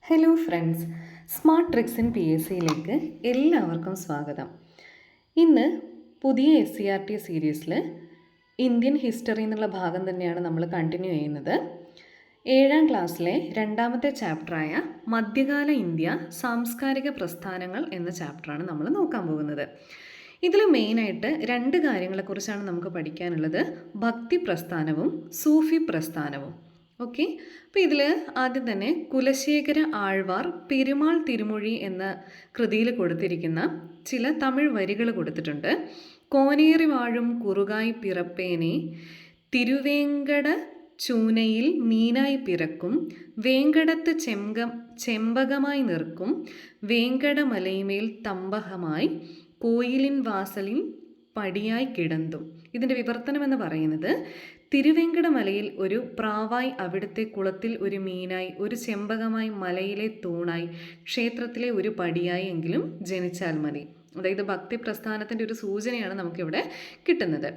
Hello friends, smart tricks in PSCയിലേക്ക് എല്ലാവർക്കും സ്വാഗതം. ഇന്ന് പുതിയ SCERT സീരീസിൽ ഇന്ത്യൻ ഹിസ്റ്ററി എന്നുള്ള ഭാഗം തന്നെയാണ് നമ്മൾ കണ്ടിന്യൂ ചെയ്യുന്നത്. 7ാം ക്ലാസ്സിലെ രണ്ടാമത്തെ ചാപ്റ്ററായ മധ്യകാല ഇന്ത്യ സാംസ്കാരിക പ്രസ്ഥാനങ്ങൾ എന്ന ചാപ്റ്ററാണ് നമ്മൾ നോക്കാൻ പോകുന്നത്. ഇതിൽ മെയിനായിട്ട് രണ്ട് കാര്യങ്ങളെക്കുറിച്ചാണ് നമുക്ക് പഠിക്കാനുള്ളത്: ഭക്തി പ്രസ്ഥാനവും സൂഫി പ്രസ്ഥാനവും. ഓക്കെ, അപ്പോൾ ഇതിൽ ആദ്യം തന്നെ കുലശേഖര ആഴ്വാർ പെരുമാൾ തിരുമൊഴി എന്ന കൃതിയിൽ കൊടുത്തിരിക്കുന്ന ചില തമിഴ് വരികൾ കൊടുത്തിട്ടുണ്ട്. കോനേറി വാഴും കുറുകായി പിറപ്പേനെ, തിരുവേങ്കട ചൂനയിൽ മീനായി പിറക്കും, വേങ്കടത്ത് ചെമ്പകമായി നിൽക്കും, വേങ്കടമലൈമേൽ തമ്പകമായി, കോയിലിൻ വാസലിൻ പടിയായി കിടന്തും. ഇതിൻ്റെ വിവർത്തനം എന്ന് പറയുന്നത്: തിരുവേങ്കടമലയിൽ ഒരു പ്രാവായി, അവിടുത്തെ കുളത്തിൽ ഒരു മീനായി, ഒരു ചെമ്പകമായി, മലയിലെ തൂണായി, ക്ഷേത്രത്തിലെ ഒരു പടിയായി എങ്കിലും ജനിച്ചാൽ മതി. അതായത് ഭക്തി പ്രസ്ഥാനത്തിൻ്റെ ഒരു സൂചനയാണ് നമുക്കിവിടെ കിട്ടുന്നത്.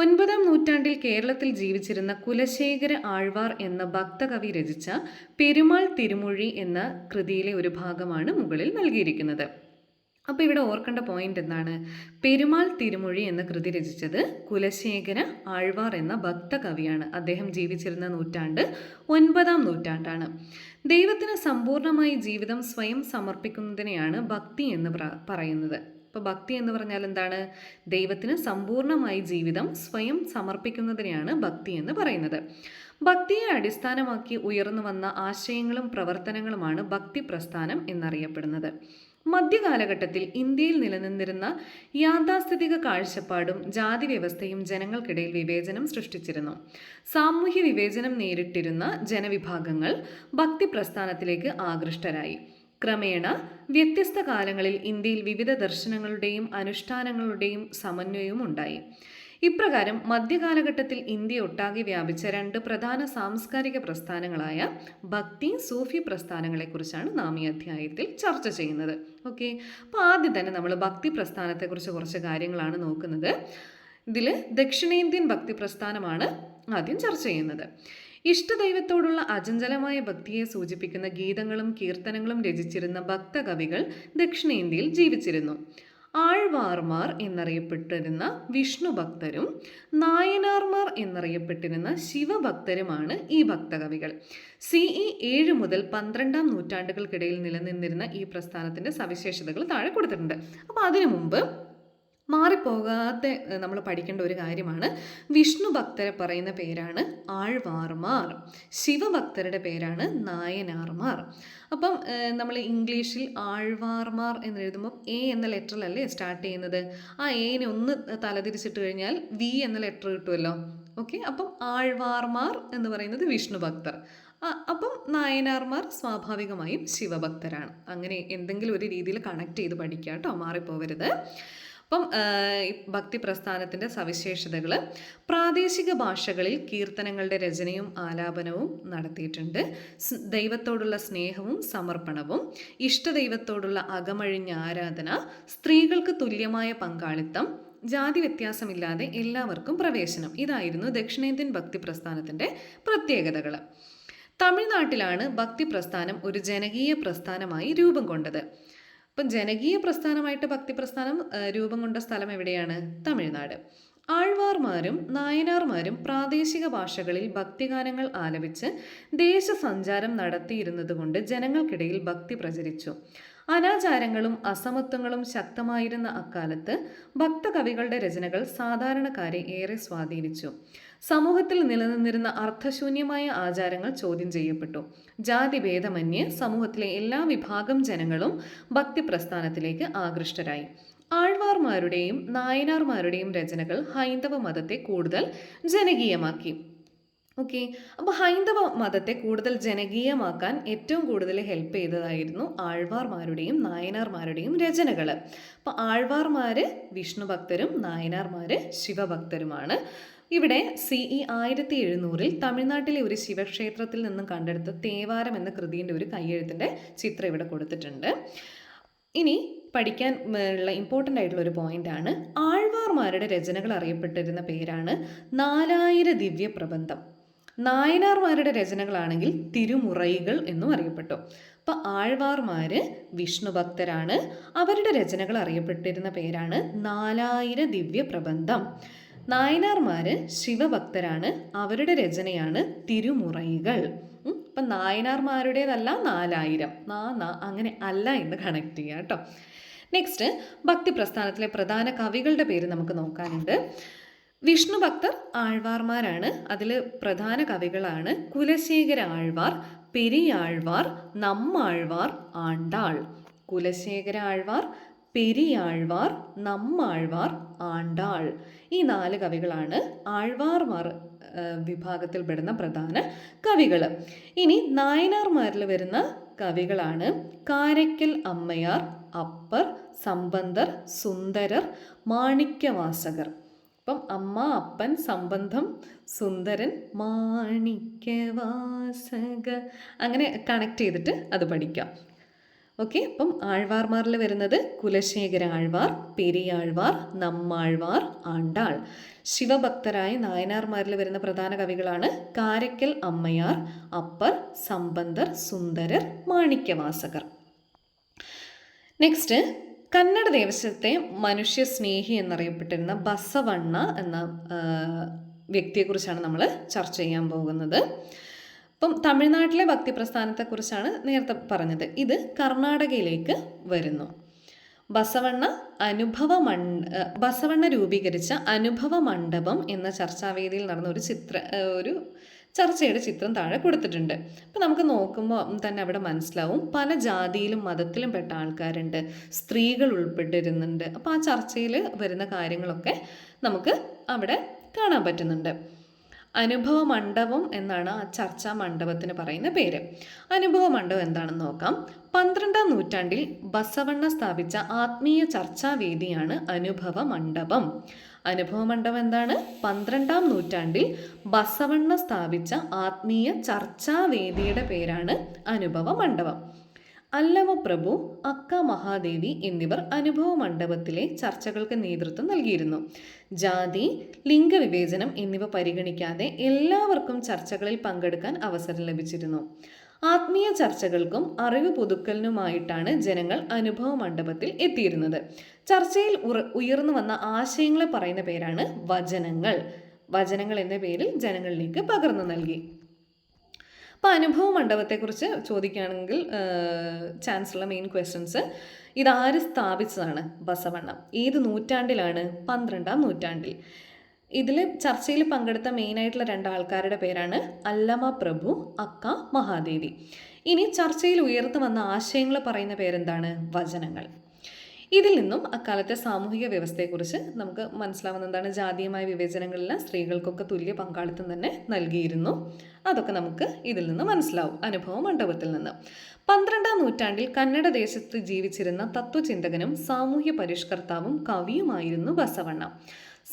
9ാം നൂറ്റാണ്ടിൽ കേരളത്തിൽ ജീവിച്ചിരുന്ന കുലശേഖര ആഴ്വാർ എന്ന ഭക്തകവി രചിച്ച പെരുമാൾ തിരുമൊഴി എന്ന കൃതിയിലെ ഒരു ഭാഗമാണ് മുകളിൽ നൽകിയിരിക്കുന്നത്. അപ്പോൾ ഇവിടെ ഓർക്കേണ്ട പോയിന്റ് എന്താണ്? പെരുമാൾ തിരുമൊഴി എന്ന കൃതി രചിച്ചത് കുലശേഖര ആഴ്വാർ എന്ന ഭക്തകവിയാണ്. അദ്ദേഹം ജീവിച്ചിരുന്ന നൂറ്റാണ്ട് 9ാം നൂറ്റാണ്ടാണ്. ദൈവത്തിന് സമ്പൂർണ്ണമായി ജീവിതം സ്വയം സമർപ്പിക്കുന്നതിനെയാണ് ഭക്തി എന്ന് പറയുന്നത്. അപ്പോൾ ഭക്തി എന്ന് പറഞ്ഞാൽ എന്താണ്? ദൈവത്തിന് സമ്പൂർണ്ണമായി ജീവിതം സ്വയം സമർപ്പിക്കുന്നതിനെയാണ് ഭക്തി എന്ന് പറയുന്നത്. ഭക്തിയെ അടിസ്ഥാനമാക്കി ഉയർന്നു വന്ന ആശയങ്ങളും പ്രവർത്തനങ്ങളുമാണ് ഭക്തി പ്രസ്ഥാനം എന്നറിയപ്പെടുന്നത്. മധ്യകാലഘട്ടത്തിൽ ഇന്ത്യയിൽ നിലനിന്നിരുന്ന യാഥാസ്ഥിതിക കാഴ്ചപ്പാടും ജാതി വ്യവസ്ഥയും ജനങ്ങൾക്കിടയിൽ വിവേചനം സൃഷ്ടിച്ചിരുന്നു. സാമൂഹ്യ വിവേചനം നേരിട്ടിരുന്ന ജനവിഭാഗങ്ങൾ ഭക്തി പ്രസ്ഥാനത്തിലേക്ക് ആകൃഷ്ടരായി. ക്രമേണ വ്യത്യസ്ത കാലങ്ങളിൽ ഇന്ത്യയിൽ വിവിധ ദർശനങ്ങളുടെയും അനുഷ്ഠാനങ്ങളുടെയും സമന്വയവും ഉണ്ടായി. ഇപ്രകാരം മധ്യകാലഘട്ടത്തിൽ ഇന്ത്യ ഒട്ടാകെ വ്യാപിച്ച രണ്ട് പ്രധാന സാംസ്കാരിക പ്രസ്ഥാനങ്ങളായ ഭക്തി, സൂഫി പ്രസ്ഥാനങ്ങളെക്കുറിച്ചാണ് നാം ഈ അധ്യായത്തിൽ ചർച്ച ചെയ്യുന്നത്. ഓക്കെ, അപ്പോൾ ആദ്യം തന്നെ നമ്മൾ ഭക്തി പ്രസ്ഥാനത്തെക്കുറിച്ച് കുറച്ച് കാര്യങ്ങളാണ് നോക്കുന്നത്. ഇതിൽ ദക്ഷിണേന്ത്യൻ ഭക്തി പ്രസ്ഥാനമാണ് ആദ്യം ചർച്ച ചെയ്യുന്നത്. ഇഷ്ടദൈവത്തോടുള്ള അചഞ്ചലമായ ഭക്തിയെ സൂചിപ്പിക്കുന്ന ഗീതങ്ങളും കീർത്തനങ്ങളും രചിച്ചിരുന്ന ഭക്തകവികൾ ദക്ഷിണേന്ത്യയിൽ ജീവിച്ചിരുന്നു. ആഴ്വാർമാർ എന്നറിയപ്പെട്ടിരുന്ന വിഷ്ണു ഭക്തരും നായനാർമാർ എന്നറിയപ്പെട്ടിരുന്ന ശിവഭക്തരുമാണ് ഈ ഭക്തകവികൾ. CE 7 മുതൽ 12ാം നൂറ്റാണ്ടുകൾക്കിടയിൽ നിലനിന്നിരുന്ന ഈ പ്രസ്ഥാനത്തിൻ്റെ സവിശേഷതകൾ താഴെ കൊടുത്തിട്ടുണ്ട്. അപ്പോൾ അതിനു മുമ്പ് മാറിപ്പോകാതെ നമ്മൾ പഠിക്കേണ്ട ഒരു കാര്യമാണ്: വിഷ്ണു ഭക്തരെ പറയുന്ന പേരാണ് ആഴ്വാർമാർ, ശിവഭക്തരുടെ പേരാണ് നായനാർമാർ. അപ്പം നമ്മൾ ഇംഗ്ലീഷിൽ ആഴ്വാർമാർ എന്ന് എഴുതുമ്പോൾ A എന്ന ലെറ്ററിലല്ലേ സ്റ്റാർട്ട് ചെയ്യുന്നത്? ആ Aനെ ഒന്ന് തലതിരിച്ചിട്ട് കഴിഞ്ഞാൽ V എന്ന ലെറ്റർ കിട്ടുമല്ലോ. ഓക്കെ, അപ്പം ആഴ്വാർമാർ എന്ന് പറയുന്നത് വിഷ്ണു ഭക്തർ, അപ്പം നായനാർമാർ സ്വാഭാവികമായും ശിവഭക്തരാണ്. അങ്ങനെ എന്തെങ്കിലും ഒരു രീതിയിൽ കണക്ട് ചെയ്ത് പഠിക്കുക കേട്ടോ, മാറിപ്പോവരുത്. അപ്പം ഭക്തി പ്രസ്ഥാനത്തിൻ്റെ സവിശേഷതകൾ: പ്രാദേശിക ഭാഷകളിൽ കീർത്തനങ്ങളുടെ രചനയും ആലാപനവും നടത്തിയിട്ടുണ്ട്. ദൈവത്തോടുള്ള സ്നേഹവും സമർപ്പണവും, ഇഷ്ടദൈവത്തോടുള്ള അകമഴിഞ്ഞ ആരാധന, സ്ത്രീകൾക്ക് തുല്യമായ പങ്കാളിത്തം, ജാതി വ്യത്യാസമില്ലാതെ എല്ലാവർക്കും പ്രവേശനം, ഇതായിരുന്നു ദക്ഷിണേന്ത്യൻ ഭക്തി പ്രസ്ഥാനത്തിൻ്റെ പ്രത്യേകതകൾ. തമിഴ്നാട്ടിലാണ് ഭക്തി പ്രസ്ഥാനം ഒരു ജനകീയ പ്രസ്ഥാനമായി രൂപം കൊണ്ടത്. അപ്പം ജനകീയ പ്രസ്ഥാനമായിട്ട് ഭക്തി പ്രസ്ഥാനം രൂപം കൊണ്ട സ്ഥലം എവിടെയാണ്? തമിഴ്നാട്. ആഴ്വാർമാരും നായനാർമാരും പ്രാദേശിക ഭാഷകളിൽ ഭക്തിഗാനങ്ങൾ ആലപിച്ച് ദേശസഞ്ചാരം നടത്തിയിരുന്നത് കൊണ്ട് ജനങ്ങൾക്കിടയിൽ ഭക്തി പ്രചരിച്ചു. അനാചാരങ്ങളും അസമത്വങ്ങളും ശക്തമായിരുന്ന അക്കാലത്ത് ഭക്തകവികളുടെ രചനകൾ സാധാരണക്കാരെ ഏറെ സ്വാധീനിച്ചു. സമൂഹത്തിൽ നിലനിന്നിരുന്ന അർത്ഥശൂന്യമായ ആചാരങ്ങൾ ചോദ്യം ചെയ്യപ്പെട്ടു. ജാതിഭേദമന്യേ സമൂഹത്തിലെ എല്ലാ വിഭാഗം ജനങ്ങളും ഭക്തി പ്രസ്ഥാനത്തിലേക്ക് ആകൃഷ്ടരായി. ആഴ്വാർമാരുടെയും നായനാർമാരുടെയും രചനകൾ ഹൈന്ദവ മതത്തെ കൂടുതൽ ജനകീയമാക്കി. ഓക്കെ, അപ്പോൾ ഹൈന്ദവ മതത്തെ കൂടുതൽ ജനകീയമാക്കാൻ ഏറ്റവും കൂടുതൽ ഹെൽപ്പ് ചെയ്തതായിരുന്നു ആഴ്വാർമാരുടെയും നായനാർമാരുടെയും രചനകൾ. അപ്പോൾ ആഴ്വാർമാർ വിഷ്ണു ഭക്തരും നായനാർമാർ ശിവഭക്തരുമാണ്. ഇവിടെ CE 1700 തമിഴ്നാട്ടിലെ ഒരു ശിവക്ഷേത്രത്തിൽ നിന്നും കണ്ടെടുത്ത തേവാരം എന്ന കൃതിയുടെ ഒരു കയ്യെഴുത്തിൻ്റെ ചിത്രം ഇവിടെ കൊടുത്തിട്ടുണ്ട്. ഇനി പഠിക്കാൻ ഉള്ള ഇമ്പോർട്ടൻ്റ് ആയിട്ടുള്ള ഒരു പോയിൻ്റാണ്, ആഴ്വാർമാരുടെ രചനകൾ അറിയപ്പെട്ടിരുന്ന പേരാണ് 4000 ദിവ്യ പ്രബന്ധം. നായനാർമാരുടെ രചനകളാണെങ്കിൽ തിരുമുറൈകൾ എന്നും അറിയപ്പെട്ടു. അപ്പോൾ ആഴ്വാർമാർ വിഷ്ണു ഭക്തരാണ്. അവരുടെ രചനകൾ അറിയപ്പെട്ടിരുന്ന പേരാണ് 4000 ദിവ്യപ്രബന്ധം. നായനാർമാർ ശിവഭക്തരാണ്. അവരുടെ രചനയാണ് തിരുമുറൈകൾ. അപ്പം നായനാർമാരുടേതല്ല 4000, അങ്ങനെ അല്ല എന്ന് കണക്ട് ചെയ്യുക കേട്ടോ. നെക്സ്റ്റ്, ഭക്തി പ്രസ്ഥാനത്തിലെ പ്രധാന കവികളുടെ പേര് നമുക്ക് നോക്കാനുണ്ട്. വിഷ്ണു ഭക്തർ ആഴ്വാർമാരാണ്. അതിൽ പ്രധാന കവികളാണ് കുലശേഖര ആഴ്വാർ, പെരിയാഴ്വാർ, നമ്മാഴ്വാർ, ആണ്ടാൾ. കുലശേഖര ആഴ്വാർ, പെരിയാഴ്വാർ, നമ്മാഴ്വാർ, ആണ്ടാൾ. ഈ 4 കവികളാണ് ആഴ്വാർമാർ വിഭാഗത്തിൽപ്പെടുന്ന പ്രധാന കവികൾ. ഇനി നായനാർമാരിൽ വരുന്ന കവികളാണ് കാരയ്ക്കൽ അമ്മയാർ, അപ്പർ, സമ്പന്തർ, സുന്ദരർ, മാണിക്യവാസകർ. അപ്പം അമ്മ, അപ്പൻ, സംബന്ധം, സുന്ദരൻ, മാണിക്യവാസക, അങ്ങനെ കണക്ട് ചെയ്തിട്ട് അത് പഠിക്കാം. ഓക്കെ. അപ്പം ആഴ്വാർമാരിൽ വരുന്നത് കുലശേഖര ആഴ്വാർ, പെരിയാഴ്വാർ, നമ്മാഴ്വാർ, ആണ്ടാൾ. ശിവഭക്തരായ നായനാർമാരിൽ വരുന്ന പ്രധാന കവികളാണ് കാരയ്ക്കൽ അമ്മയാർ, അപ്പർ, സമ്പന്തർ, സുന്ദരർ, മാണിക്യവാസകർ. നെക്സ്റ്റ്, കന്നഡ ദേശത്തെ മനുഷ്യസ്നേഹി എന്നറിയപ്പെട്ടിരുന്ന ബസവണ്ണ എന്ന വ്യക്തിയെക്കുറിച്ചാണ് നമ്മൾ ചർച്ച ചെയ്യാൻ പോകുന്നത്. അപ്പം തമിഴ്നാട്ടിലെ ഭക്തി പ്രസ്ഥാനത്തെക്കുറിച്ചാണ് നേരത്തെ പറഞ്ഞത്. ഇത് കർണാടകയിലേക്ക് വരുന്നു. ബസവണ്ണ രൂപീകരിച്ച അനുഭവ മണ്ഡപം എന്ന ചർച്ചാവേദിയിൽ നടന്ന ഒരു ചർച്ചയുടെ ചിത്രം താഴെ കൊടുത്തിട്ടുണ്ട്. അപ്പം നമുക്ക് നോക്കുമ്പോൾ തന്നെ അവിടെ മനസ്സിലാവും പല ജാതിയിലും മതത്തിലും പെട്ട ആൾക്കാരുണ്ട്, സ്ത്രീകൾ ഉൾപ്പെട്ടിരുന്നുണ്ട്. അപ്പോൾ ആ ചർച്ചയിൽ വരുന്ന കാര്യങ്ങളൊക്കെ നമുക്ക് അവിടെ കാണാൻ പറ്റുന്നുണ്ട്. അനുഭവ മണ്ഡപം എന്നാണ് ആ ചർച്ചാ മണ്ഡപത്തിന് പറയുന്ന പേര്. അനുഭവ മണ്ഡപം എന്താണെന്ന് നോക്കാം. 12ാം നൂറ്റാണ്ടിൽ ബസവണ്ണ സ്ഥാപിച്ച ആത്മീയ ചർച്ചാവേദിയാണ് അനുഭവ മണ്ഡപം. അനുഭവ മണ്ഡപം എന്താണ്? 12ാം നൂറ്റാണ്ടിൽ ബസവണ്ണ സ്ഥാപിച്ച ആത്മീയ ചർച്ചാവേദിയുടെ പേരാണ് അനുഭവ മണ്ഡപം. അല്ലമ പ്രഭു, അക്ക മഹാദേവി എന്നിവർ അനുഭവ മണ്ഡപത്തിലെ ചർച്ചകൾക്ക് നേതൃത്വം നൽകിയിരുന്നു. ജാതി, ലിംഗവിവേചനം എന്നിവ പരിഗണിക്കാതെ എല്ലാവർക്കും ചർച്ചകളിൽ പങ്കെടുക്കാൻ അവസരം ലഭിച്ചിരുന്നു. ആത്മീയ ചർച്ചകൾക്കും അറിവ് പുതുക്കലിനുമായിട്ടാണ് ജനങ്ങൾ അനുഭവ മണ്ഡപത്തിൽ എത്തിയിരുന്നത്. ചർച്ചയിൽ ഉയർന്നു വന്ന ആശയങ്ങളെ പറയുന്ന പേരാണ് വചനങ്ങൾ. വചനങ്ങൾ എന്ന പേരിൽ ജനങ്ങളിലേക്ക് പകർന്നു നൽകി. അപ്പോൾ അനുഭവ മണ്ഡപത്തെക്കുറിച്ച് ചോദിക്കുകയാണെങ്കിൽ ചാൻസുള്ള മെയിൻ ക്വസ്റ്റ്യൻസ്, ഇതാര് സ്ഥാപിച്ചതാണ്? ബസവണ്ണ. ഏത് നൂറ്റാണ്ടിലാണ്? 12ാം നൂറ്റാണ്ടിൽ. ഇതിൽ ചർച്ചയിൽ പങ്കെടുത്ത മെയിനായിട്ടുള്ള 2 ആൾക്കാരുടെ പേരാണ് അല്ലമ പ്രഭു, അക്ക മഹാദേവി. ഇനി ചർച്ചയിൽ ഉയർന്നു വന്ന ആശയങ്ങൾ പറയുന്ന പേരെന്താണ്? വചനങ്ങൾ. ഇതിൽ നിന്നും അക്കാലത്തെ സാമൂഹിക വ്യവസ്ഥയെക്കുറിച്ച് നമുക്ക് മനസ്സിലാവുന്ന എന്താണ്? ജാതീയമായ വിവേചനങ്ങളില്ല, സ്ത്രീകൾക്കൊക്കെ തുല്യ പങ്കാളിത്തം തന്നെ നൽകിയിരുന്നു. അതൊക്കെ നമുക്ക് ഇതിൽ നിന്ന് മനസ്സിലാവും അനുഭവ മണ്ഡപത്തിൽ നിന്ന്. 12ാം നൂറ്റാണ്ടിൽ കന്നഡ ദേശത്ത് ജീവിച്ചിരുന്ന തത്വചിന്തകനും സാമൂഹ്യ പരിഷ്കർത്താവും കവിയുമായിരുന്നു ബസവണ്ണ.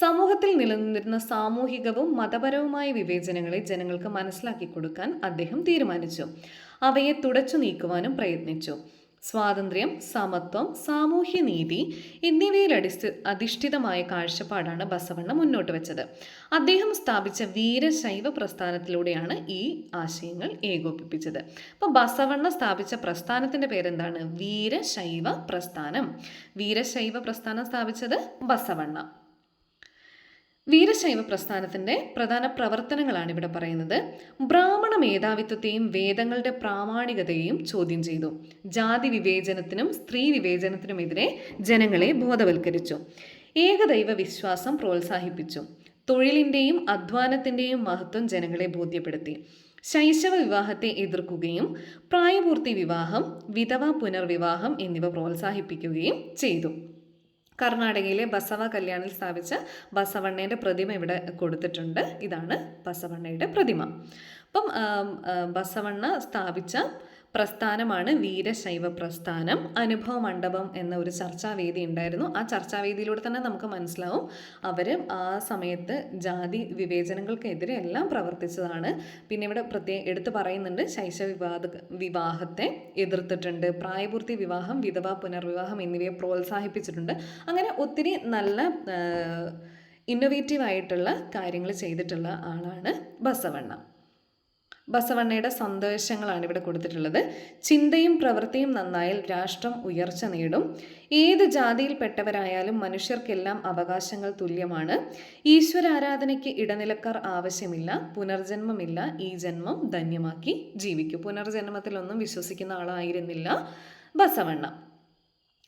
സമൂഹത്തിൽ നിലനിന്നിരുന്ന സാമൂഹികവും മതപരവുമായ വിവേചനങ്ങളെ ജനങ്ങൾക്ക് മനസ്സിലാക്കി കൊടുക്കാൻ അദ്ദേഹം തീരുമാനിച്ചു. അവയെ തുടച്ചു നീക്കുവാനും പ്രയത്നിച്ചു. സ്വാതന്ത്ര്യം, സമത്വം, സാമൂഹ്യനീതി എന്നിവയിൽ അധിഷ്ഠിതമായ കാഴ്ചപ്പാടാണ് ബസവണ്ണ മുന്നോട്ട് വെച്ചത്. അദ്ദേഹം സ്ഥാപിച്ച വീരശൈവ പ്രസ്ഥാനത്തിലൂടെയാണ് ഈ ആശയങ്ങൾ ഏകോപിപ്പിച്ചത്. അപ്പോൾ ബസവണ്ണ സ്ഥാപിച്ച പ്രസ്ഥാനത്തിൻ്റെ പേരെന്താണ്? വീരശൈവ പ്രസ്ഥാനം. വീരശൈവ പ്രസ്ഥാനം സ്ഥാപിച്ചത് ബസവണ്ണ. വീരശൈവ പ്രസ്ഥാനത്തിൻ്റെ പ്രധാന പ്രവർത്തനങ്ങളാണ് ഇവിടെ പറയുന്നത്. ബ്രാഹ്മണ മേധാവിത്വത്തെയും വേദങ്ങളുടെ പ്രാമാണികതയെയും ചോദ്യം ചെയ്തു. ജാതി വിവേചനത്തിനും സ്ത്രീ വിവേചനത്തിനുമെതിരെ ജനങ്ങളെ ബോധവൽക്കരിച്ചു. ഏകദൈവ വിശ്വാസം പ്രോത്സാഹിപ്പിച്ചു. തൊഴിലിൻ്റെയും അധ്വാനത്തിൻ്റെയും മഹത്വം ജനങ്ങളെ ബോധ്യപ്പെടുത്തി. ശൈശവ വിവാഹത്തെ എതിർക്കുകയും പ്രായപൂർത്തി വിവാഹം, വിധവ പുനർവിവാഹം എന്നിവ പ്രോത്സാഹിപ്പിക്കുകയും ചെയ്തു. കർണാടകയിലെ ബസവ കല്യാണിൽ സ്ഥാപിച്ച ബസവണ്ണയുടെ പ്രതിമ ഇവിടെ കൊടുത്തിട്ടുണ്ട്. ഇതാണ് ബസവണ്ണയുടെ പ്രതിമ. അപ്പം ബസവണ്ണ സ്ഥാപിച്ച പ്രസ്ഥാനമാണ് വീരശൈവ പ്രസ്ഥാനം. അനുഭവ മണ്ഡപം എന്ന ഒരു ചർച്ചാവേദി ഉണ്ടായിരുന്നു. ആ ചർച്ചാവേദിയിലൂടെ തന്നെ നമുക്ക് മനസ്സിലാവും അവർ ആ സമയത്ത് ജാതി വിവേചനങ്ങൾക്കെതിരെ എല്ലാം പ്രവർത്തിച്ചതാണ്. പിന്നെ ഇവിടെ എടുത്തു പറയുന്നുണ്ട്, ശൈശവ വിവാഹത്തെ എതിർത്തിട്ടുണ്ട്, പ്രായപൂർത്തി വിവാഹം, വിധവ പുനർവിവാഹം എന്നിവയെ പ്രോത്സാഹിപ്പിച്ചിട്ടുണ്ട്. അങ്ങനെ ഒത്തിരി നല്ല ഇന്നൊവേറ്റീവ് ആയിട്ടുള്ള കാര്യങ്ങൾ ചെയ്തിട്ടുള്ള ആളാണ് ബസവണ്ണ. ബസവണ്ണയുടെ സന്ദേശങ്ങളാണ് ഇവിടെ കൊടുത്തിട്ടുള്ളത്. ചിന്തയും പ്രവൃത്തിയും നന്നായാൽ രാഷ്ട്രം ഉയർച്ച നേടും. ഏത് ജാതിയിൽപ്പെട്ടവരായാലും മനുഷ്യർക്കെല്ലാം അവകാശങ്ങൾ തുല്യമാണ്. ഈശ്വരാരാധനയ്ക്ക് ഇടനിലക്കാർ ആവശ്യമില്ല. പുനർജന്മമില്ല. ഈ ജന്മം ധന്യമാക്കി ജീവിക്കൂ. പുനർജന്മത്തിലൊന്നും വിശ്വസിക്കുന്ന ആളായിരുന്നില്ല ബസവണ്ണ.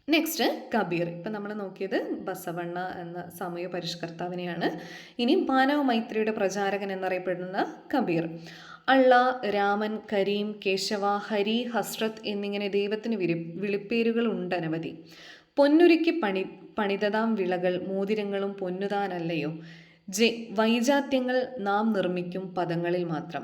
നെക്സ്റ്റ് കബീർ. ഇപ്പം നമ്മൾ നോക്കിയത് ബസവണ്ണ എന്ന സാമൂഹ്യ പരിഷ്കർത്താവിനെയാണ്. ഇനി മാനവ മൈത്രിയുടെ പ്രചാരകൻ എന്നറിയപ്പെടുന്ന കബീർ. അള്ള, രാമൻ, കരീം, കേശവ, ഹരി, ഹസ്രത്ത് എന്നിങ്ങനെ ദൈവത്തിന് വിളിപ്പേരുകൾ ഉണ്ടനവധി. പൊന്നുരുക്കി പണിതതാം വിളകൾ മോതിരങ്ങളും പൊന്നുതാനല്ലയോ. വൈജാത്യങ്ങൾ നാം നിർമ്മിക്കും പദങ്ങളിൽ മാത്രം.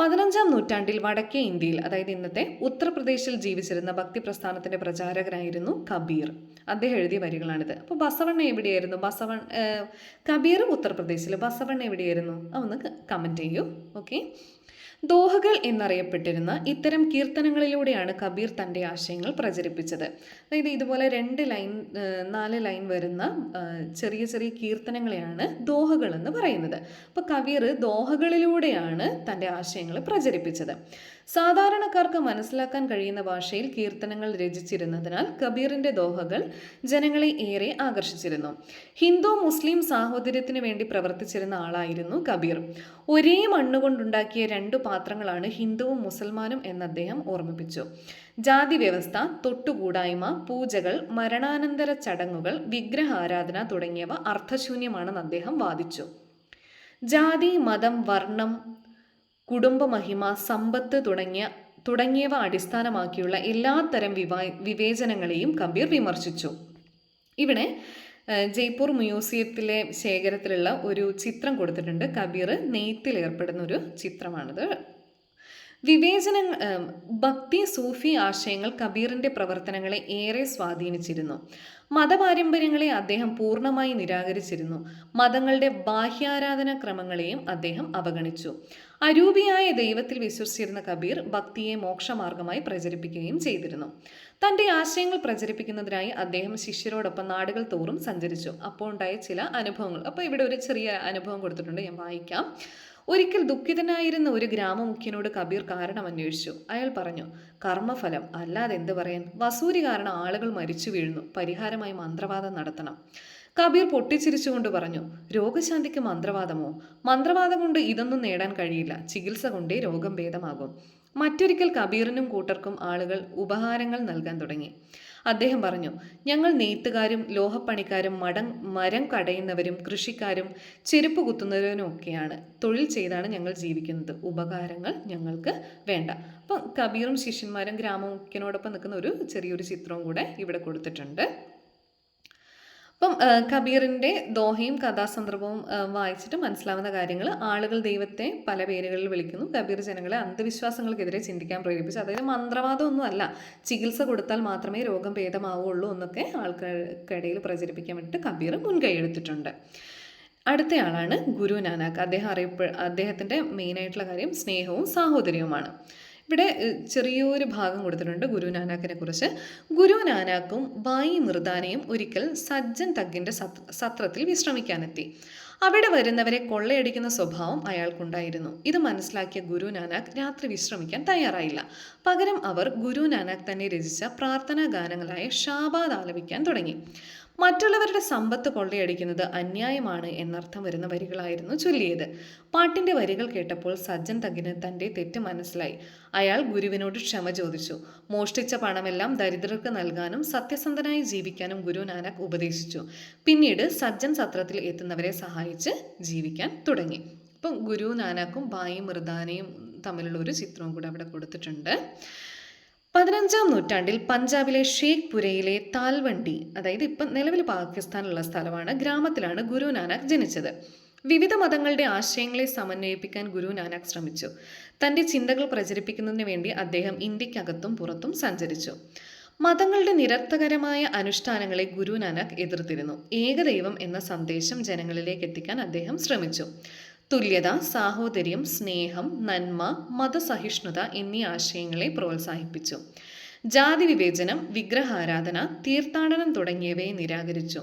15-ാം നൂറ്റാണ്ടിൽ വടക്കേ ഇന്ത്യയിൽ, അതായത് ഇന്നത്തെ ഉത്തർപ്രദേശിൽ ജീവിച്ചിരുന്ന ഭക്തി പ്രസ്ഥാനത്തിന്റെ പ്രചാരകനായിരുന്നു കബീർ. അദ്ദേഹം എഴുതിയ വരികളാണിത്. അപ്പോൾ ബസവണ്ണ എവിടെയായിരുന്നു? കബീർ ഉത്തർപ്രദേശിൽ, ബസവണ്ണ എവിടെയായിരുന്നു? ഒന്ന് കമന്റ് ചെയ്യൂ. ഓക്കെ. ദോഹകൾ എന്നറിയപ്പെട്ടിരുന്ന ഇത്തരം കീർത്തനങ്ങളിലൂടെയാണ് കബീർ തൻ്റെ ആശയങ്ങൾ പ്രചരിപ്പിച്ചത്. അതായത് ഇതുപോലെ 4 ലൈൻ വരുന്ന ചെറിയ ചെറിയ കീർത്തനങ്ങളെയാണ് ദോഹകൾ എന്ന് പറയുന്നത്. അപ്പോൾ കബീർ ദോഹകളിലൂടെയാണ് തൻ്റെ ആശയങ്ങൾ പ്രചരിപ്പിച്ചത്. സാധാരണക്കാർക്ക് മനസ്സിലാക്കാൻ കഴിയുന്ന ഭാഷയിൽ കീർത്തനങ്ങൾ രചിച്ചിരുന്നതിനാൽ കബീറിൻ്റെ ദോഹകൾ ജനങ്ങളെ ഏറെ ആകർഷിച്ചിരുന്നു. ഹിന്ദു മുസ്ലിം സാഹോദര്യത്തിന് വേണ്ടി പ്രവർത്തിച്ചിരുന്ന ആളായിരുന്നു കബീർ. ഒരേ മണ്ണുകൊണ്ടുണ്ടാക്കിയ 2 പാത്രങ്ങളാണ് ഹിന്ദുവും മുസൽമാനും എന്ന് അദ്ദേഹം ഓർമ്മിപ്പിച്ചു. ജാതി വ്യവസ്ഥ, തൊട്ടുകൂടായ്മ, പൂജകൾ, മരണാനന്തര ചടങ്ങുകൾ, വിഗ്രഹാരാധന തുടങ്ങിയവ അർത്ഥശൂന്യമാണെന്ന് അദ്ദേഹം വാദിച്ചു. ജാതി, മതം, വർണ്ണം, കുടുംബമഹിമ, സമ്പത്ത് തുടങ്ങിയവ അടിസ്ഥാനമാക്കിയുള്ള എല്ലാത്തരം വിവേചനങ്ങളെയും കബീർ വിമർശിച്ചു. ഇവിടെ ജയ്പൂർ മ്യൂസിയത്തിലെ ശേഖരത്തിലുള്ള ഒരു ചിത്രം കൊടുത്തിട്ടുണ്ട്. കബീർ നെയ്ത്തിൽ ഏർപ്പെടുന്ന ഒരു ചിത്രമാണിത്. ഭക്തി സൂഫി ആശയങ്ങൾ കബീറിൻ്റെ പ്രവർത്തനങ്ങളെ ഏറെ സ്വാധീനിച്ചിരുന്നു. മതപാരമ്പര്യങ്ങളെ അദ്ദേഹം പൂർണ്ണമായി നിരാകരിച്ചിരുന്നു. മതങ്ങളുടെ ബാഹ്യാരാധനാ ക്രമങ്ങളെയും അദ്ദേഹം അവഗണിച്ചു. അരൂപിയായ ദൈവത്തിൽ വിശ്വസിച്ചിരുന്ന കബീർ ഭക്തിയെ മോക്ഷമാർഗമായി പ്രചരിപ്പിക്കുകയും ചെയ്തിരുന്നു. തൻ്റെ ആശയങ്ങൾ പ്രചരിപ്പിക്കുന്നതിനായി അദ്ദേഹം ശിഷ്യരോടൊപ്പം നാടുകൾ തോറും സഞ്ചരിച്ചു. അപ്പോൾ ഉണ്ടായ ചില അനുഭവങ്ങൾ. അപ്പോൾ ഇവിടെ ഒരു ചെറിയ അനുഭവം കൊടുത്തിട്ടുണ്ട്, ഞാൻ വായിക്കാം. ഒരിക്കൽ ദുഃഖിതനായിരുന്ന ഒരു ഗ്രാമമുഖ്യനോട് കബീർ കാരണം അന്വേഷിച്ചു. അയാൾ പറഞ്ഞു, കർമ്മഫലം, അല്ലാതെ എന്ത് പറയാൻ. വസൂരി കാരണം ആളുകൾ മരിച്ചു വീഴുന്നു. പരിഹാരമായി മന്ത്രവാദം നടത്തണം. കബീർ പൊട്ടിച്ചിരിച്ചുകൊണ്ട് പറഞ്ഞു, രോഗശാന്തിക്ക് മന്ത്രവാദമോ? മന്ത്രവാദം കൊണ്ട് ഇതൊന്നും നേടാൻ കഴിയില്ല. ചികിത്സ കൊണ്ടേ രോഗം ഭേദമാകും. മറ്റൊരിക്കൽ കബീറിനും കൂട്ടർക്കും ആളുകൾ ഉപഹാരങ്ങൾ നൽകാൻ തുടങ്ങി. അദ്ദേഹം പറഞ്ഞു, ഞങ്ങൾ നെയ്ത്തുകാരും ലോഹപ്പണിക്കാരും മരം കടയുന്നവരും കൃഷിക്കാരും ചെരുപ്പ് കുത്തുന്നവരും ഒക്കെയാണ്. തൊഴിൽ ചെയ്താണ് ഞങ്ങൾ ജീവിക്കുന്നത്. ഉപകാരങ്ങൾ ഞങ്ങൾക്ക് വേണ്ട. അപ്പം കബീറും ശിഷ്യന്മാരും ഗ്രാമമുഖ്യനോടൊപ്പം നിൽക്കുന്ന ഒരു ചെറിയൊരു ചിത്രവും കൂടെ ഇവിടെ കൊടുത്തിട്ടുണ്ട്. അപ്പം കബീറിൻ്റെ ദോഹയും കഥാസന്ദർഭവും വായിച്ചിട്ട് മനസ്സിലാവുന്ന കാര്യങ്ങൾ: ആളുകൾ ദൈവത്തെ പല പേരുകളിൽ വിളിക്കുന്നു. കബീർ ജനങ്ങളെ അന്ധവിശ്വാസങ്ങൾക്കെതിരെ ചിന്തിക്കാൻ പ്രേരിപ്പിച്ചു. അതായത് മന്ത്രവാദമൊന്നും അല്ല, ചികിത്സ കൊടുത്താൽ മാത്രമേ രോഗം ഭേദമാവുള്ളൂ എന്നൊക്കെ ആൾക്കാർക്കിടയിൽ പ്രചരിപ്പിക്കാൻ വേണ്ടിയിട്ട് കബീർ മുൻകൈ എടുത്തിട്ടുണ്ട്. അടുത്തയാളാണ് ഗുരു നാനാക്ക്. അദ്ദേഹത്തിൻ്റെ മെയിനായിട്ടുള്ള കാര്യം സ്നേഹവും സാഹോദര്യവുമാണ്. ഇവിടെ ചെറിയൊരു ഭാഗം കൊടുത്തിട്ടുണ്ട് ഗുരു നാനാക്കിനെ കുറിച്ച്. ഗുരു നാനാക്കും ഭായി മിർദാനയും ഒരിക്കൽ സജ്ജൻ തഗിൻ്റെ സത്രത്തിൽ വിശ്രമിക്കാനെത്തി. അവിടെ വരുന്നവരെ കൊള്ളയടിക്കുന്ന സ്വഭാവം അയാൾക്കുണ്ടായിരുന്നു. ഇത് മനസ്സിലാക്കിയ ഗുരു നാനാക്ക് രാത്രി വിശ്രമിക്കാൻ തയ്യാറായില്ല. പകരം അവർ ഗുരു നാനാക്ക് തന്നെ രചിച്ച പ്രാർത്ഥനാ ഗാനങ്ങളായ ഷാബാദ് ആലപിക്കാൻ തുടങ്ങി. മറ്റുള്ളവരുടെ സമ്പത്ത് കൊള്ളയടിക്കുന്നത് അന്യായമാണ് എന്നർത്ഥം വരുന്ന വരികളായിരുന്നു ചൊല്ലിയത്. പാട്ടിൻ്റെ വരികൾ കേട്ടപ്പോൾ സജ്ജൻ തഗിന് തൻ്റെ തെറ്റ് മനസ്സിലായി. അയാൾ ഗുരുവിനോട് ക്ഷമ ചോദിച്ചു. മോഷ്ടിച്ച പണമെല്ലാം ദരിദ്രർക്ക് നൽകാനും സത്യസന്ധനായി ജീവിക്കാനും ഗുരു നാനാക്ക് ഉപദേശിച്ചു. പിന്നീട് സജ്ജൻ സത്രത്തിൽ എത്തുന്നവരെ സഹായിച്ച് ജീവിക്കാൻ തുടങ്ങി. അപ്പം ഗുരു നാനാക്കും ഭായി മിർദാനയും തമ്മിലുള്ള ഒരു ചിത്രവും കൂടെ അവിടെ കൊടുത്തിട്ടുണ്ട്. 15-ാം നൂറ്റാണ്ടിൽ പഞ്ചാബിലെ ഷേഖ്പുരയിലെ താൽവണ്ടി, അതായത് ഇപ്പം നിലവിൽ പാകിസ്ഥാനുള്ള സ്ഥലമാണ്, ഗ്രാമത്തിലാണ് ഗുരു നാനാക്ക് ജനിച്ചത്. വിവിധ മതങ്ങളുടെ ആശയങ്ങളെ സമന്വയിപ്പിക്കാൻ ഗുരു നാനാക്ക് ശ്രമിച്ചു. തൻ്റെ ചിന്തകൾ പ്രചരിപ്പിക്കുന്നതിന് വേണ്ടി അദ്ദേഹം ഇന്ത്യക്കകത്തും പുറത്തും സഞ്ചരിച്ചു. മതങ്ങളുടെ നിരർത്ഥകരമായ അനുഷ്ഠാനങ്ങളെ ഗുരു നാനാക്ക് എതിർത്തിരുന്നു. ഏകദൈവം എന്ന സന്ദേശം ജനങ്ങളിലേക്ക് എത്തിക്കാൻ അദ്ദേഹം ശ്രമിച്ചു. തുല്യത, സാഹോദര്യം, സ്നേഹം, നന്മ, മതസഹിഷ്ണുത എന്നീ ആശയങ്ങളെ പ്രോത്സാഹിപ്പിച്ചു. ജാതി വിവേചനം, വിഗ്രഹാരാധന, തീർത്ഥാടനം തുടങ്ങിയവയെ നിരാകരിച്ചു.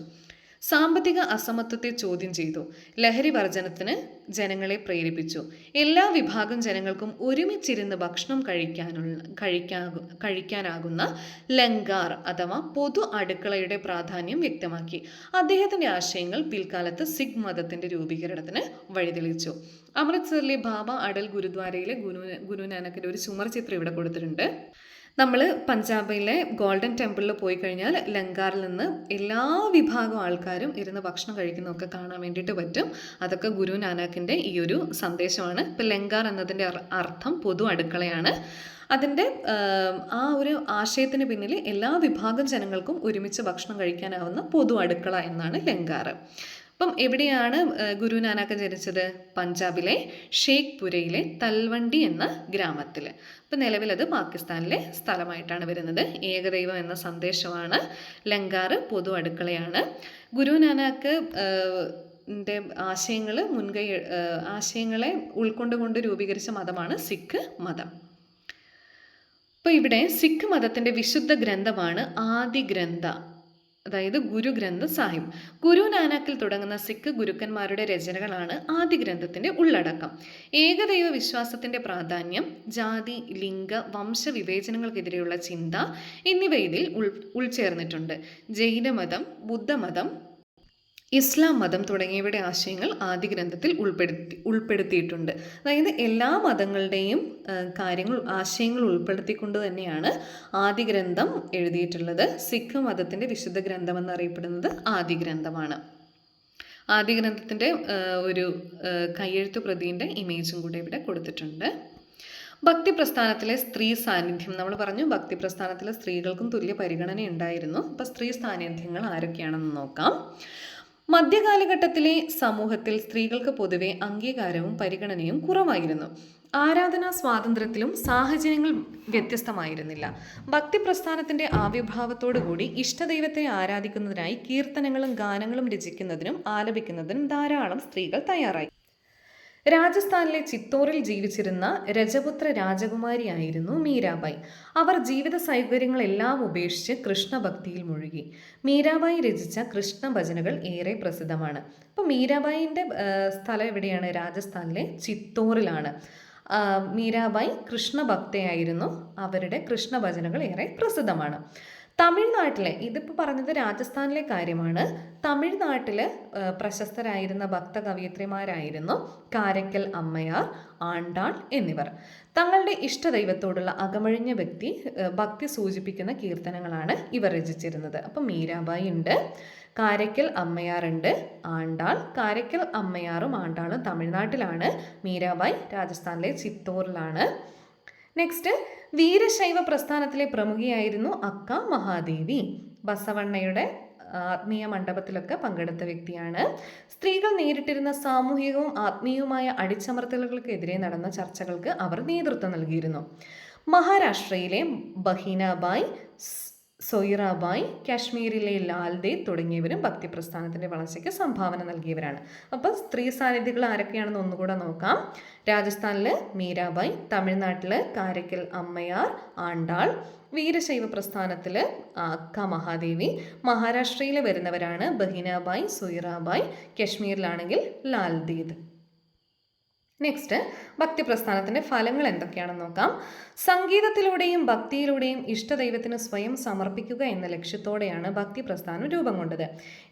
സാമ്പത്തിക അസമത്വത്തെ ചോദ്യം ചെയ്തു. ലഹരി വർജനത്തിന് ജനങ്ങളെ പ്രേരിപ്പിച്ചു. എല്ലാ വിഭാഗം ജനങ്ങൾക്കും ഒരുമിച്ചിരുന്ന് ഭക്ഷണം കഴിക്കാനാകുന്ന ലങ്കാർ അഥവാ പൊതു അടുക്കളയുടെ പ്രാധാന്യം വ്യക്തമാക്കി. അദ്ദേഹത്തിന്റെ ആശയങ്ങൾ പിൽക്കാലത്ത് സിഖ് മതത്തിന്റെ രൂപീകരണത്തിന് വഴിതെളിച്ചു. അമൃത്സറിലെ ബാബ അടൽ ഗുരുദ്വാരയിലെ ഗുരു നാനക്കിന്റെ ഒരു ചുമർ ചിത്രം ഇവിടെ കൊടുത്തിട്ടുണ്ട്. നമ്മൾ പഞ്ചാബിലെ ഗോൾഡൻ ടെമ്പിളിൽ പോയി കഴിഞ്ഞാൽ ലങ്കാറിൽ നിന്ന് എല്ലാ വിഭാഗം ആൾക്കാരും ഇരുന്ന് ഭക്ഷണം കഴിക്കുന്നതൊക്കെ കാണാൻ വേണ്ടിയിട്ട് പറ്റും. അതൊക്കെ ഗുരു നാനാക്കിൻ്റെ ഈ ഒരു സന്ദേശമാണ്. ഇപ്പം ലങ്കാർ എന്നതിൻ്റെ അർത്ഥം പൊതു അടുക്കളയാണ്. അതിൻ്റെ ആ ഒരു ആശയത്തിന് പിന്നിൽ എല്ലാ വിഭാഗം ജനങ്ങൾക്കും ഒരുമിച്ച് ഭക്ഷണം കഴിക്കാനാവുന്ന പൊതു അടുക്കള എന്നാണ് ലങ്കാർ. അപ്പം എവിടെയാണ് ഗുരു നാനാക്ക് ജനിച്ചത്? പഞ്ചാബിലെ ഷേഖ്പുരയിലെ തൽവണ്ടി എന്ന ഗ്രാമത്തിൽ. ഇപ്പം നിലവിൽ അത് പാകിസ്ഥാനിലെ സ്ഥലമായിട്ടാണ് വരുന്നത്. ഏകദൈവം എന്ന സന്ദേശമാണ്. ലങ്കാർ പൊതു അടുക്കളയാണ്. ഗുരു നാനാക്ക് ആശയങ്ങളെ ഉൾക്കൊണ്ടുകൊണ്ട് രൂപീകരിച്ച മതമാണ് സിഖ് മതം. അപ്പോൾ ഇവിടെ സിഖ് മതത്തിൻ്റെ വിശുദ്ധ ഗ്രന്ഥമാണ് ആദി ഗ്രന്ഥ, അതായത് ഗുരു ഗ്രന്ഥ സാഹിബ്. ഗുരു നാനാക്കിൽ തുടങ്ങുന്ന സിഖ് ഗുരുക്കന്മാരുടെ രചനകളാണ് ആദി ഗ്രന്ഥത്തിന്റെ ഉള്ളടക്കം. ഏകദൈവ വിശ്വാസത്തിന്റെ പ്രാധാന്യം, ജാതി, ലിംഗ, വംശവിവേചനങ്ങൾക്കെതിരെയുള്ള ചിന്ത എന്നിവ ഇതിൽ ഉൾച്ചേർന്നിട്ടുണ്ട്. ജൈനമതം, ബുദ്ധമതം, ഇസ്ലാം മതം തുടങ്ങിയവയുടെ ആശയങ്ങൾ ആദി ഗ്രന്ഥത്തിൽ ഉൾപ്പെടുത്തിയിട്ടുണ്ട്. അതായത് എല്ലാ മതങ്ങളുടെയും ആശയങ്ങൾ ഉൾപ്പെടുത്തിക്കൊണ്ട് തന്നെയാണ് ആദി ഗ്രന്ഥം എഴുതിയിട്ടുള്ളത്. സിഖ് മതത്തിൻ്റെ വിശുദ്ധ ഗ്രന്ഥം എന്നറിയപ്പെടുന്നത് ആദി ഗ്രന്ഥമാണ്. ആദി ഗ്രന്ഥത്തിൻ്റെ ഒരു കയ്യെഴുത്ത് പ്രതിൻ്റെ ഇമേജും കൂടെ ഇവിടെ കൊടുത്തിട്ടുണ്ട്. ഭക്തി പ്രസ്ഥാനത്തിലെ സ്ത്രീ സാന്നിധ്യം നമ്മൾ പറഞ്ഞു. ഭക്തി പ്രസ്ഥാനത്തിലെ സ്ത്രീകൾക്കും തുല്യ പരിഗണന ഉണ്ടായിരുന്നു. അപ്പോൾ സ്ത്രീ സാന്നിധ്യങ്ങൾ ആരൊക്കെയാണെന്ന് നോക്കാം. മധ്യകാലഘട്ടത്തിലെ സമൂഹത്തിൽ സ്ത്രീകൾക്ക് പൊതുവെ അംഗീകാരവും പരിഗണനയും കുറവായിരുന്നു. ആരാധനാ സ്വാതന്ത്ര്യത്തിലും സാഹചര്യങ്ങൾ വ്യത്യസ്തമായിരുന്നില്ല. ഭക്തി പ്രസ്ഥാനത്തിന്റെ ആവിർഭാവത്തോടുകൂടി ഇഷ്ടദൈവത്തെ ആരാധിക്കുന്നതിനായി കീർത്തനങ്ങളും ഗാനങ്ങളും രചിക്കുന്നതിനും ആലപിക്കുന്നതിനും ധാരാളം സ്ത്രീകൾ തയ്യാറായി. രാജസ്ഥാനിലെ ചിത്തോറിൽ ജീവിച്ചിരുന്ന രജപുത്ര രാജകുമാരിയായിരുന്നു മീരാബായി. അവർ ജീവിത സൗകര്യങ്ങളെല്ലാം ഉപേക്ഷിച്ച് കൃഷ്ണഭക്തിയിൽ മുഴുകി. മീരാബായി രചിച്ച കൃഷ്ണ ഭജനകൾ ഏറെ പ്രസിദ്ധമാണ്. അപ്പോൾ മീരാബായിൻ്റെ സ്ഥലം എവിടെയാണ്? രാജസ്ഥാനിലെ ചിത്തോറിലാണ്. മീരാബായി കൃഷ്ണഭക്തയായിരുന്നു. അവരുടെ കൃഷ്ണഭജനകൾ ഏറെ പ്രസിദ്ധമാണ്. തമിഴ്നാട്ടിലെ, ഇതിപ്പോൾ പറഞ്ഞത് രാജസ്ഥാനിലെ കാര്യമാണ്. തമിഴ്നാട്ടിൽ പ്രശസ്തരായിരുന്ന ഭക്തകവയിത്രിമാരായിരുന്നു കാരയ്ക്കൽ അമ്മയാർ, ആണ്ടാൾ എന്നിവർ. തങ്ങളുടെ ഇഷ്ടദൈവത്തോടുള്ള അകമഴിഞ്ഞ ഭക്തി സൂചിപ്പിക്കുന്ന കീർത്തനങ്ങളാണ് ഇവർ രചിച്ചിരുന്നത്. അപ്പം മീരാബായി ഉണ്ട്, കാരയ്ക്കൽ അമ്മയാറുണ്ട്, ആണ്ടാൾ. കാരയ്ക്കൽ അമ്മയാറും ആണ്ടാളും തമിഴ്നാട്ടിലാണ്. മീരാബായി രാജസ്ഥാനിലെ ചിത്തോറിലാണ്. നെക്സ്റ്റ്, വീരശൈവ പ്രസ്ഥാനത്തിലെ പ്രമുഖയായിരുന്നു അക്ക മഹാദേവി. ബസവണ്ണയുടെ ആത്മീയ മണ്ഡപത്തിലൊക്കെ പങ്കെടുത്ത വ്യക്തിയാണ്. സ്ത്രീകൾ നേരിട്ടിരുന്ന സാമൂഹികവും ആത്മീയവുമായ അടിച്ചമർത്തലുകൾക്കെതിരെ നടന്ന ചർച്ചകൾക്ക് അവർ നേതൃത്വം നൽകിയിരുന്നു. മഹാരാഷ്ട്രയിലെ ബഹീനാബായി, സൊയ്റാബായി, കാശ്മീരിലെ ലാൽദേ തുടങ്ങിയവരും ഭക്തി പ്രസ്ഥാനത്തിൻ്റെ വളർച്ചയ്ക്ക് സംഭാവന നൽകിയവരാണ്. അപ്പോൾ സ്ത്രീ സാന്നിധ്യങ്ങൾ ആരൊക്കെയാണെന്ന് ഒന്നുകൂടെ നോക്കാം. രാജസ്ഥാനിൽ മീരാബായി, തമിഴ്നാട്ടിൽ കാരയ്ക്കൽ അമ്മയാർ, ആണ്ടാൾ, വീരശൈവ പ്രസ്ഥാനത്തിൽ അക്ക മഹാദേവി, മഹാരാഷ്ട്രയിൽ വരുന്നവരാണ് ബഹീനാബായി, സൊയ്റാബായി, കാശ്മീരിലാണെങ്കിൽ ലാൽദേദ്. നെക്സ്റ്റ്, ഭക്തി പ്രസ്ഥാനത്തിൻ്റെ ഫലങ്ങൾ എന്തൊക്കെയാണെന്ന് നോക്കാം. സംഗീതത്തിലൂടെയും ഭക്തിയിലൂടെയും ഇഷ്ടദൈവത്തിന് സ്വയം സമർപ്പിക്കുക എന്ന ലക്ഷ്യത്തോടെയാണ് ഭക്തി പ്രസ്ഥാനം രൂപം കൊണ്ടത്.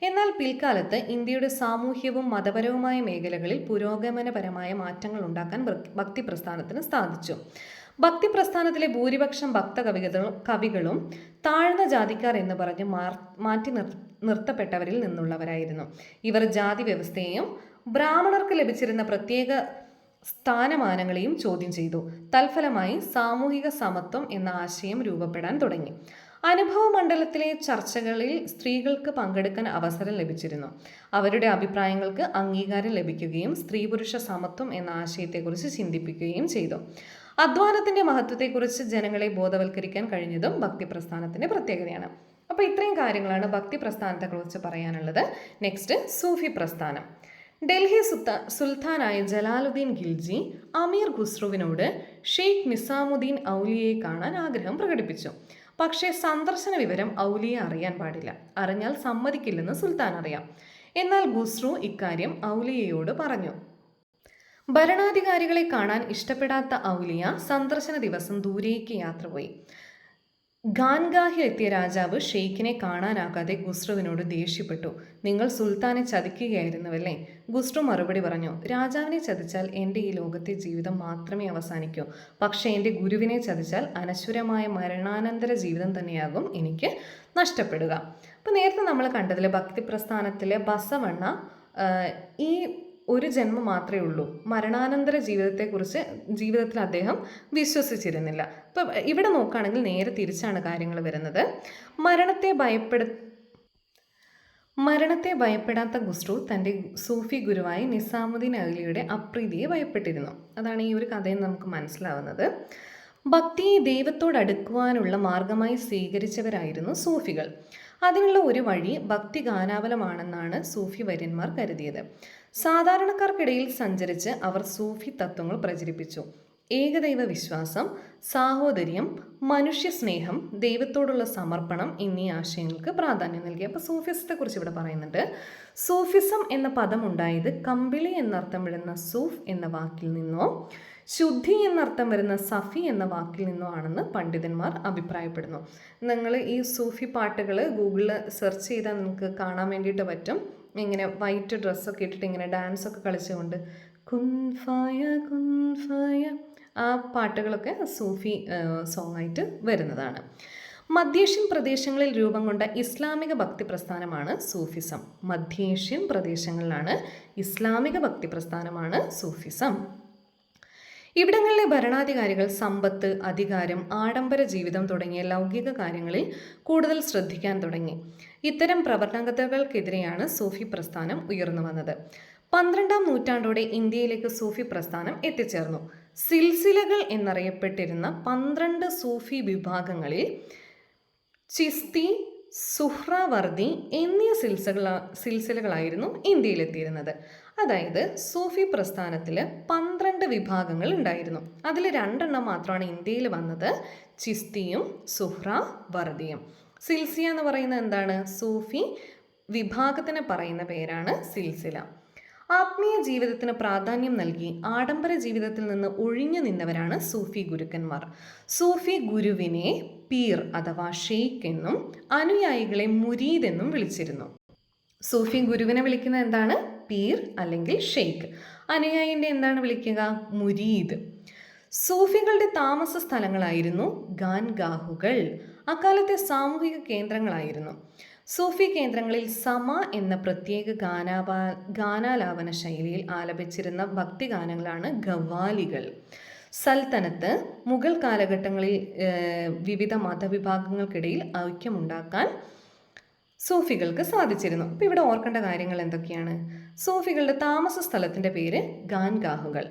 എന്നാൽ പിൽക്കാലത്ത് ഇന്ത്യയുടെ സാമൂഹ്യവും മതപരവുമായ മേഖലകളിൽ പുരോഗമനപരമായ മാറ്റങ്ങൾ ഉണ്ടാക്കാൻ ഭക്തി പ്രസ്ഥാനത്തിന് സാധിച്ചു. ഭക്തി പ്രസ്ഥാനത്തിലെ ഭൂരിപക്ഷം കവികളും താഴ്ന്ന ജാതിക്കാർ എന്ന് പറഞ്ഞ് മാറ്റി നിർത്തപ്പെട്ടവരിൽ നിന്നുള്ളവരായിരുന്നു. ഇവർ ജാതി വ്യവസ്ഥയെയും ബ്രാഹ്മണർക്ക് ലഭിച്ചിരുന്ന പ്രത്യേക സ്ഥാനമാനങ്ങളെയും ചോദ്യം ചെയ്തു. തൽഫലമായി സാമൂഹിക സമത്വം എന്ന ആശയം രൂപപ്പെടാൻ തുടങ്ങി. അനുഭവ മണ്ഡലത്തിലെ ചർച്ചകളിൽ സ്ത്രീകൾക്ക് പങ്കെടുക്കാൻ അവസരം ലഭിച്ചിരുന്നു. അവരുടെ അഭിപ്രായങ്ങൾക്ക് അംഗീകാരം ലഭിക്കുകയും സ്ത്രീ പുരുഷ സമത്വം എന്ന ആശയത്തെക്കുറിച്ച് ചിന്തിപ്പിക്കുകയും ചെയ്തു. അധ്വാനത്തിന്റെ മഹത്വത്തെക്കുറിച്ച് ജനങ്ങളെ ബോധവൽക്കരിക്കാൻ കഴിഞ്ഞതും ഭക്തി പ്രസ്ഥാനത്തിന്റെ പ്രത്യേകതയാണ്. അപ്പോൾ ഇത്രയും കാര്യങ്ങളാണ് ഭക്തി പ്രസ്ഥാനത്തെക്കുറിച്ച് പറയാനുള്ളത്. നെക്സ്റ്റ്, സൂഫി പ്രസ്ഥാനം. ഡൽഹി സുൽത്താനായ ജലാലുദ്ദീൻ ഖിൽജി അമീർ ഖുസ്രുവിനോട് ഷെയ്ഖ് നിസാമുദ്ദീൻ ഔലിയയെ കാണാൻ ആഗ്രഹം പ്രകടിപ്പിച്ചു. പക്ഷേ സന്ദർശന വിവരം ഔലിയ അറിയാൻ പാടില്ല. അറിഞ്ഞാൽ സമ്മതിക്കില്ലെന്ന് സുൽത്താൻ അറിയാം. എന്നാൽ ഖുസ്രു ഇക്കാര്യം ഔലിയയോട് പറഞ്ഞു. ഭരണാധികാരികളെ കാണാൻ ഇഷ്ടപ്പെടാത്ത ഔലിയ സന്ദർശന ദിവസം ദൂരേക്ക് യാത്ര പോയി. ഖാൻഗാഹിൽ എത്തിയ രാജാവ് ഷെയ്ഖിനെ കാണാനാകാതെ ഖുസ്രുവിനോട് ദേഷ്യപ്പെട്ടു. നിങ്ങൾ സുൽത്താനെ ചതിക്കുകയായിരുന്നുവല്ലേ? ഖുസ്രു മറുപടി പറഞ്ഞു, രാജാവിനെ ചതിച്ചാൽ എൻ്റെ ഈ ലോകത്തെ ജീവിതം മാത്രമേ അവസാനിക്കൂ. പക്ഷേ എൻ്റെ ഗുരുവിനെ ചതിച്ചാൽ അനശ്വരമായ മരണാനന്തര ജീവിതം തന്നെയാകും എനിക്ക് നഷ്ടപ്പെടുക. അപ്പോൾ നേരത്തെ നമ്മൾ കണ്ടതിൽ ഭക്തി പ്രസ്ഥാനത്തിലെ ബസവണ്ണ ഈ ഒരു ജന്മം മാത്രമേ ഉള്ളൂ, മരണാനന്തര ജീവിതത്തിൽ അദ്ദേഹം വിശ്വസിച്ചിരുന്നില്ല. ഇപ്പം ഇവിടെ നോക്കുകയാണെങ്കിൽ നേരെ തിരിച്ചാണ് കാര്യങ്ങൾ വരുന്നത്. മരണത്തെ ഭയപ്പെടാത്ത ഖുസ്രു തൻ്റെ സൂഫി ഗുരുവായ നിസാമുദ്ദീൻ ഔലിയയുടെ അപ്രീതിയെ ഭയപ്പെട്ടിരുന്നു. അതാണ് ഈ ഒരു കഥയിൽ നമുക്ക് മനസ്സിലാവുന്നത്. ഭക്തിയെ ദൈവത്തോടടുക്കുവാനുള്ള മാർഗമായി സ്വീകരിച്ചവരായിരുന്നു സൂഫികൾ. അതിനുള്ള ഒരു വഴി ഭക്തി ഗാനാവലമാണെന്നാണ് സൂഫി വര്യന്മാർ കരുതിയത്. സാധാരണക്കാർക്കിടയിൽ സഞ്ചരിച്ച് അവർ സൂഫി തത്വങ്ങൾ പ്രചരിപ്പിച്ചു. ഏകദൈവ വിശ്വാസം, സാഹോദര്യം, മനുഷ്യസ്നേഹം, ദൈവത്തോടുള്ള സമർപ്പണം എന്നീ ആശയങ്ങൾക്ക് പ്രാധാന്യം നൽകി. അപ്പോൾ സൂഫിസത്തെക്കുറിച്ച് ഇവിടെ പറയുന്നുണ്ട്. സൂഫിസം എന്ന പദം ഉണ്ടായത് കമ്പിളി എന്നർത്ഥം വരുന്ന സൂഫ് എന്ന വാക്കിൽ നിന്നോ ശുദ്ധി എന്നർത്ഥം വരുന്ന സഫി എന്ന വാക്കിൽ നിന്നോ ആണെന്ന് പണ്ഡിതന്മാർ അഭിപ്രായപ്പെടുന്നു. നിങ്ങൾ ഈ സൂഫി പാട്ടുകൾ ഗൂഗിളിൽ സെർച്ച് ചെയ്താൽ നിങ്ങൾക്ക് കാണാൻ വേണ്ടിയിട്ട് പറ്റും. ഇങ്ങനെ വൈറ്റ് ഡ്രസ്സൊക്കെ ഇട്ടിട്ട് ഇങ്ങനെ ഡാൻസൊക്കെ കളിച്ചുകൊണ്ട് കുൻഫായ കുൻഫായ ആ പാട്ടുകളൊക്കെ സൂഫി സോങ്ങായിട്ട് വരുന്നതാണ്. മധ്യേഷ്യൻ പ്രദേശങ്ങളിൽ രൂപം കൊണ്ട ഇസ്ലാമിക ഭക്തി പ്രസ്ഥാനമാണ് സൂഫിസം. മധ്യേഷ്യൻ പ്രദേശങ്ങളിലാണ് ഇസ്ലാമിക ഭക്തി പ്രസ്ഥാനമാണ് സൂഫിസം. ഇവിടങ്ങളിലെ ഭരണാധികാരികൾ സമ്പത്ത്, അധികാരം, ആഡംബര ജീവിതം തുടങ്ങിയ ലൗകിക കാര്യങ്ങളിൽ കൂടുതൽ ശ്രദ്ധിക്കാൻ തുടങ്ങി. ഇത്തരം പ്രവണതകൾക്കെതിരെയാണ് സൂഫി പ്രസ്ഥാനം ഉയർന്നു വന്നത്. 12-ാം നൂറ്റാണ്ടോടെ ഇന്ത്യയിലേക്ക് സൂഫി പ്രസ്ഥാനം എത്തിച്ചേർന്നു. സിൽസിലകൾ എന്നറിയപ്പെട്ടിരുന്ന 12 സൂഫി വിഭാഗങ്ങളിൽ ചിസ്തി, സുഹ്രാവർദി എന്നീ സിൽസിലകളായിരുന്നു ഇന്ത്യയിലെത്തിയിരുന്നത്. അതായത് സൂഫി പ്രസ്ഥാനത്തിൽ 12 വിഭാഗങ്ങൾ ഉണ്ടായിരുന്നു. അതിൽ 2 മാത്രമാണ് ഇന്ത്യയിൽ വന്നത്, ചിസ്തിയും സുഹ്രാവർദിയും. സിൽസിയ എന്ന് പറയുന്നത് എന്താണ്? സൂഫി വിഭാഗത്തിന് പറയുന്ന പേരാണ് സിൽസില. ആത്മീയ ജീവിതത്തിന് പ്രാധാന്യം നൽകി ആഡംബര ജീവിതത്തിൽ നിന്ന് ഒഴിഞ്ഞു നിന്നവരാണ് സൂഫി ഗുരുക്കന്മാർ. സൂഫി ഗുരുവിനെ പീർ അഥവാ ഷെയ്ഖ് എന്നും അനുയായികളെ മുരീദ് എന്നും വിളിച്ചിരുന്നു. സൂഫി ഗുരുവിനെ വിളിക്കുന്നത് എന്താണ്? പീർ അല്ലെങ്കിൽ ഷെയ്ഖ്. അനുയായിൻ്റെ എന്താണ് വിളിക്കുക? മുരീദ്. സൂഫികളുടെ താമസ സ്ഥലങ്ങളായിരുന്നു ഖാൻഗാഹുകൾ. അക്കാലത്തെ സാമൂഹിക കേന്ദ്രങ്ങളായിരുന്നു. സൂഫി കേന്ദ്രങ്ങളിൽ സമ എന്ന പ്രത്യേക ഗാനാലാപന ശൈലിയിൽ ആലപിച്ചിരുന്ന ഭക്തിഗാനങ്ങളാണ് ഖവാലികൾ. സൽത്തനത്ത് മുഗൾ കാലഘട്ടങ്ങളിൽ വിവിധ മതവിഭാഗങ്ങൾക്കിടയിൽ ഐക്യമുണ്ടാക്കാൻ സൂഫികൾക്ക് സാധിച്ചിരുന്നു. അപ്പോൾ ഇവിടെ ഓർക്കേണ്ട കാര്യങ്ങൾ എന്തൊക്കെയാണ്? സൂഫികളുടെ താമസ സ്ഥലത്തിൻ്റെ പേര് ഖാൻഗാഹുകൾ.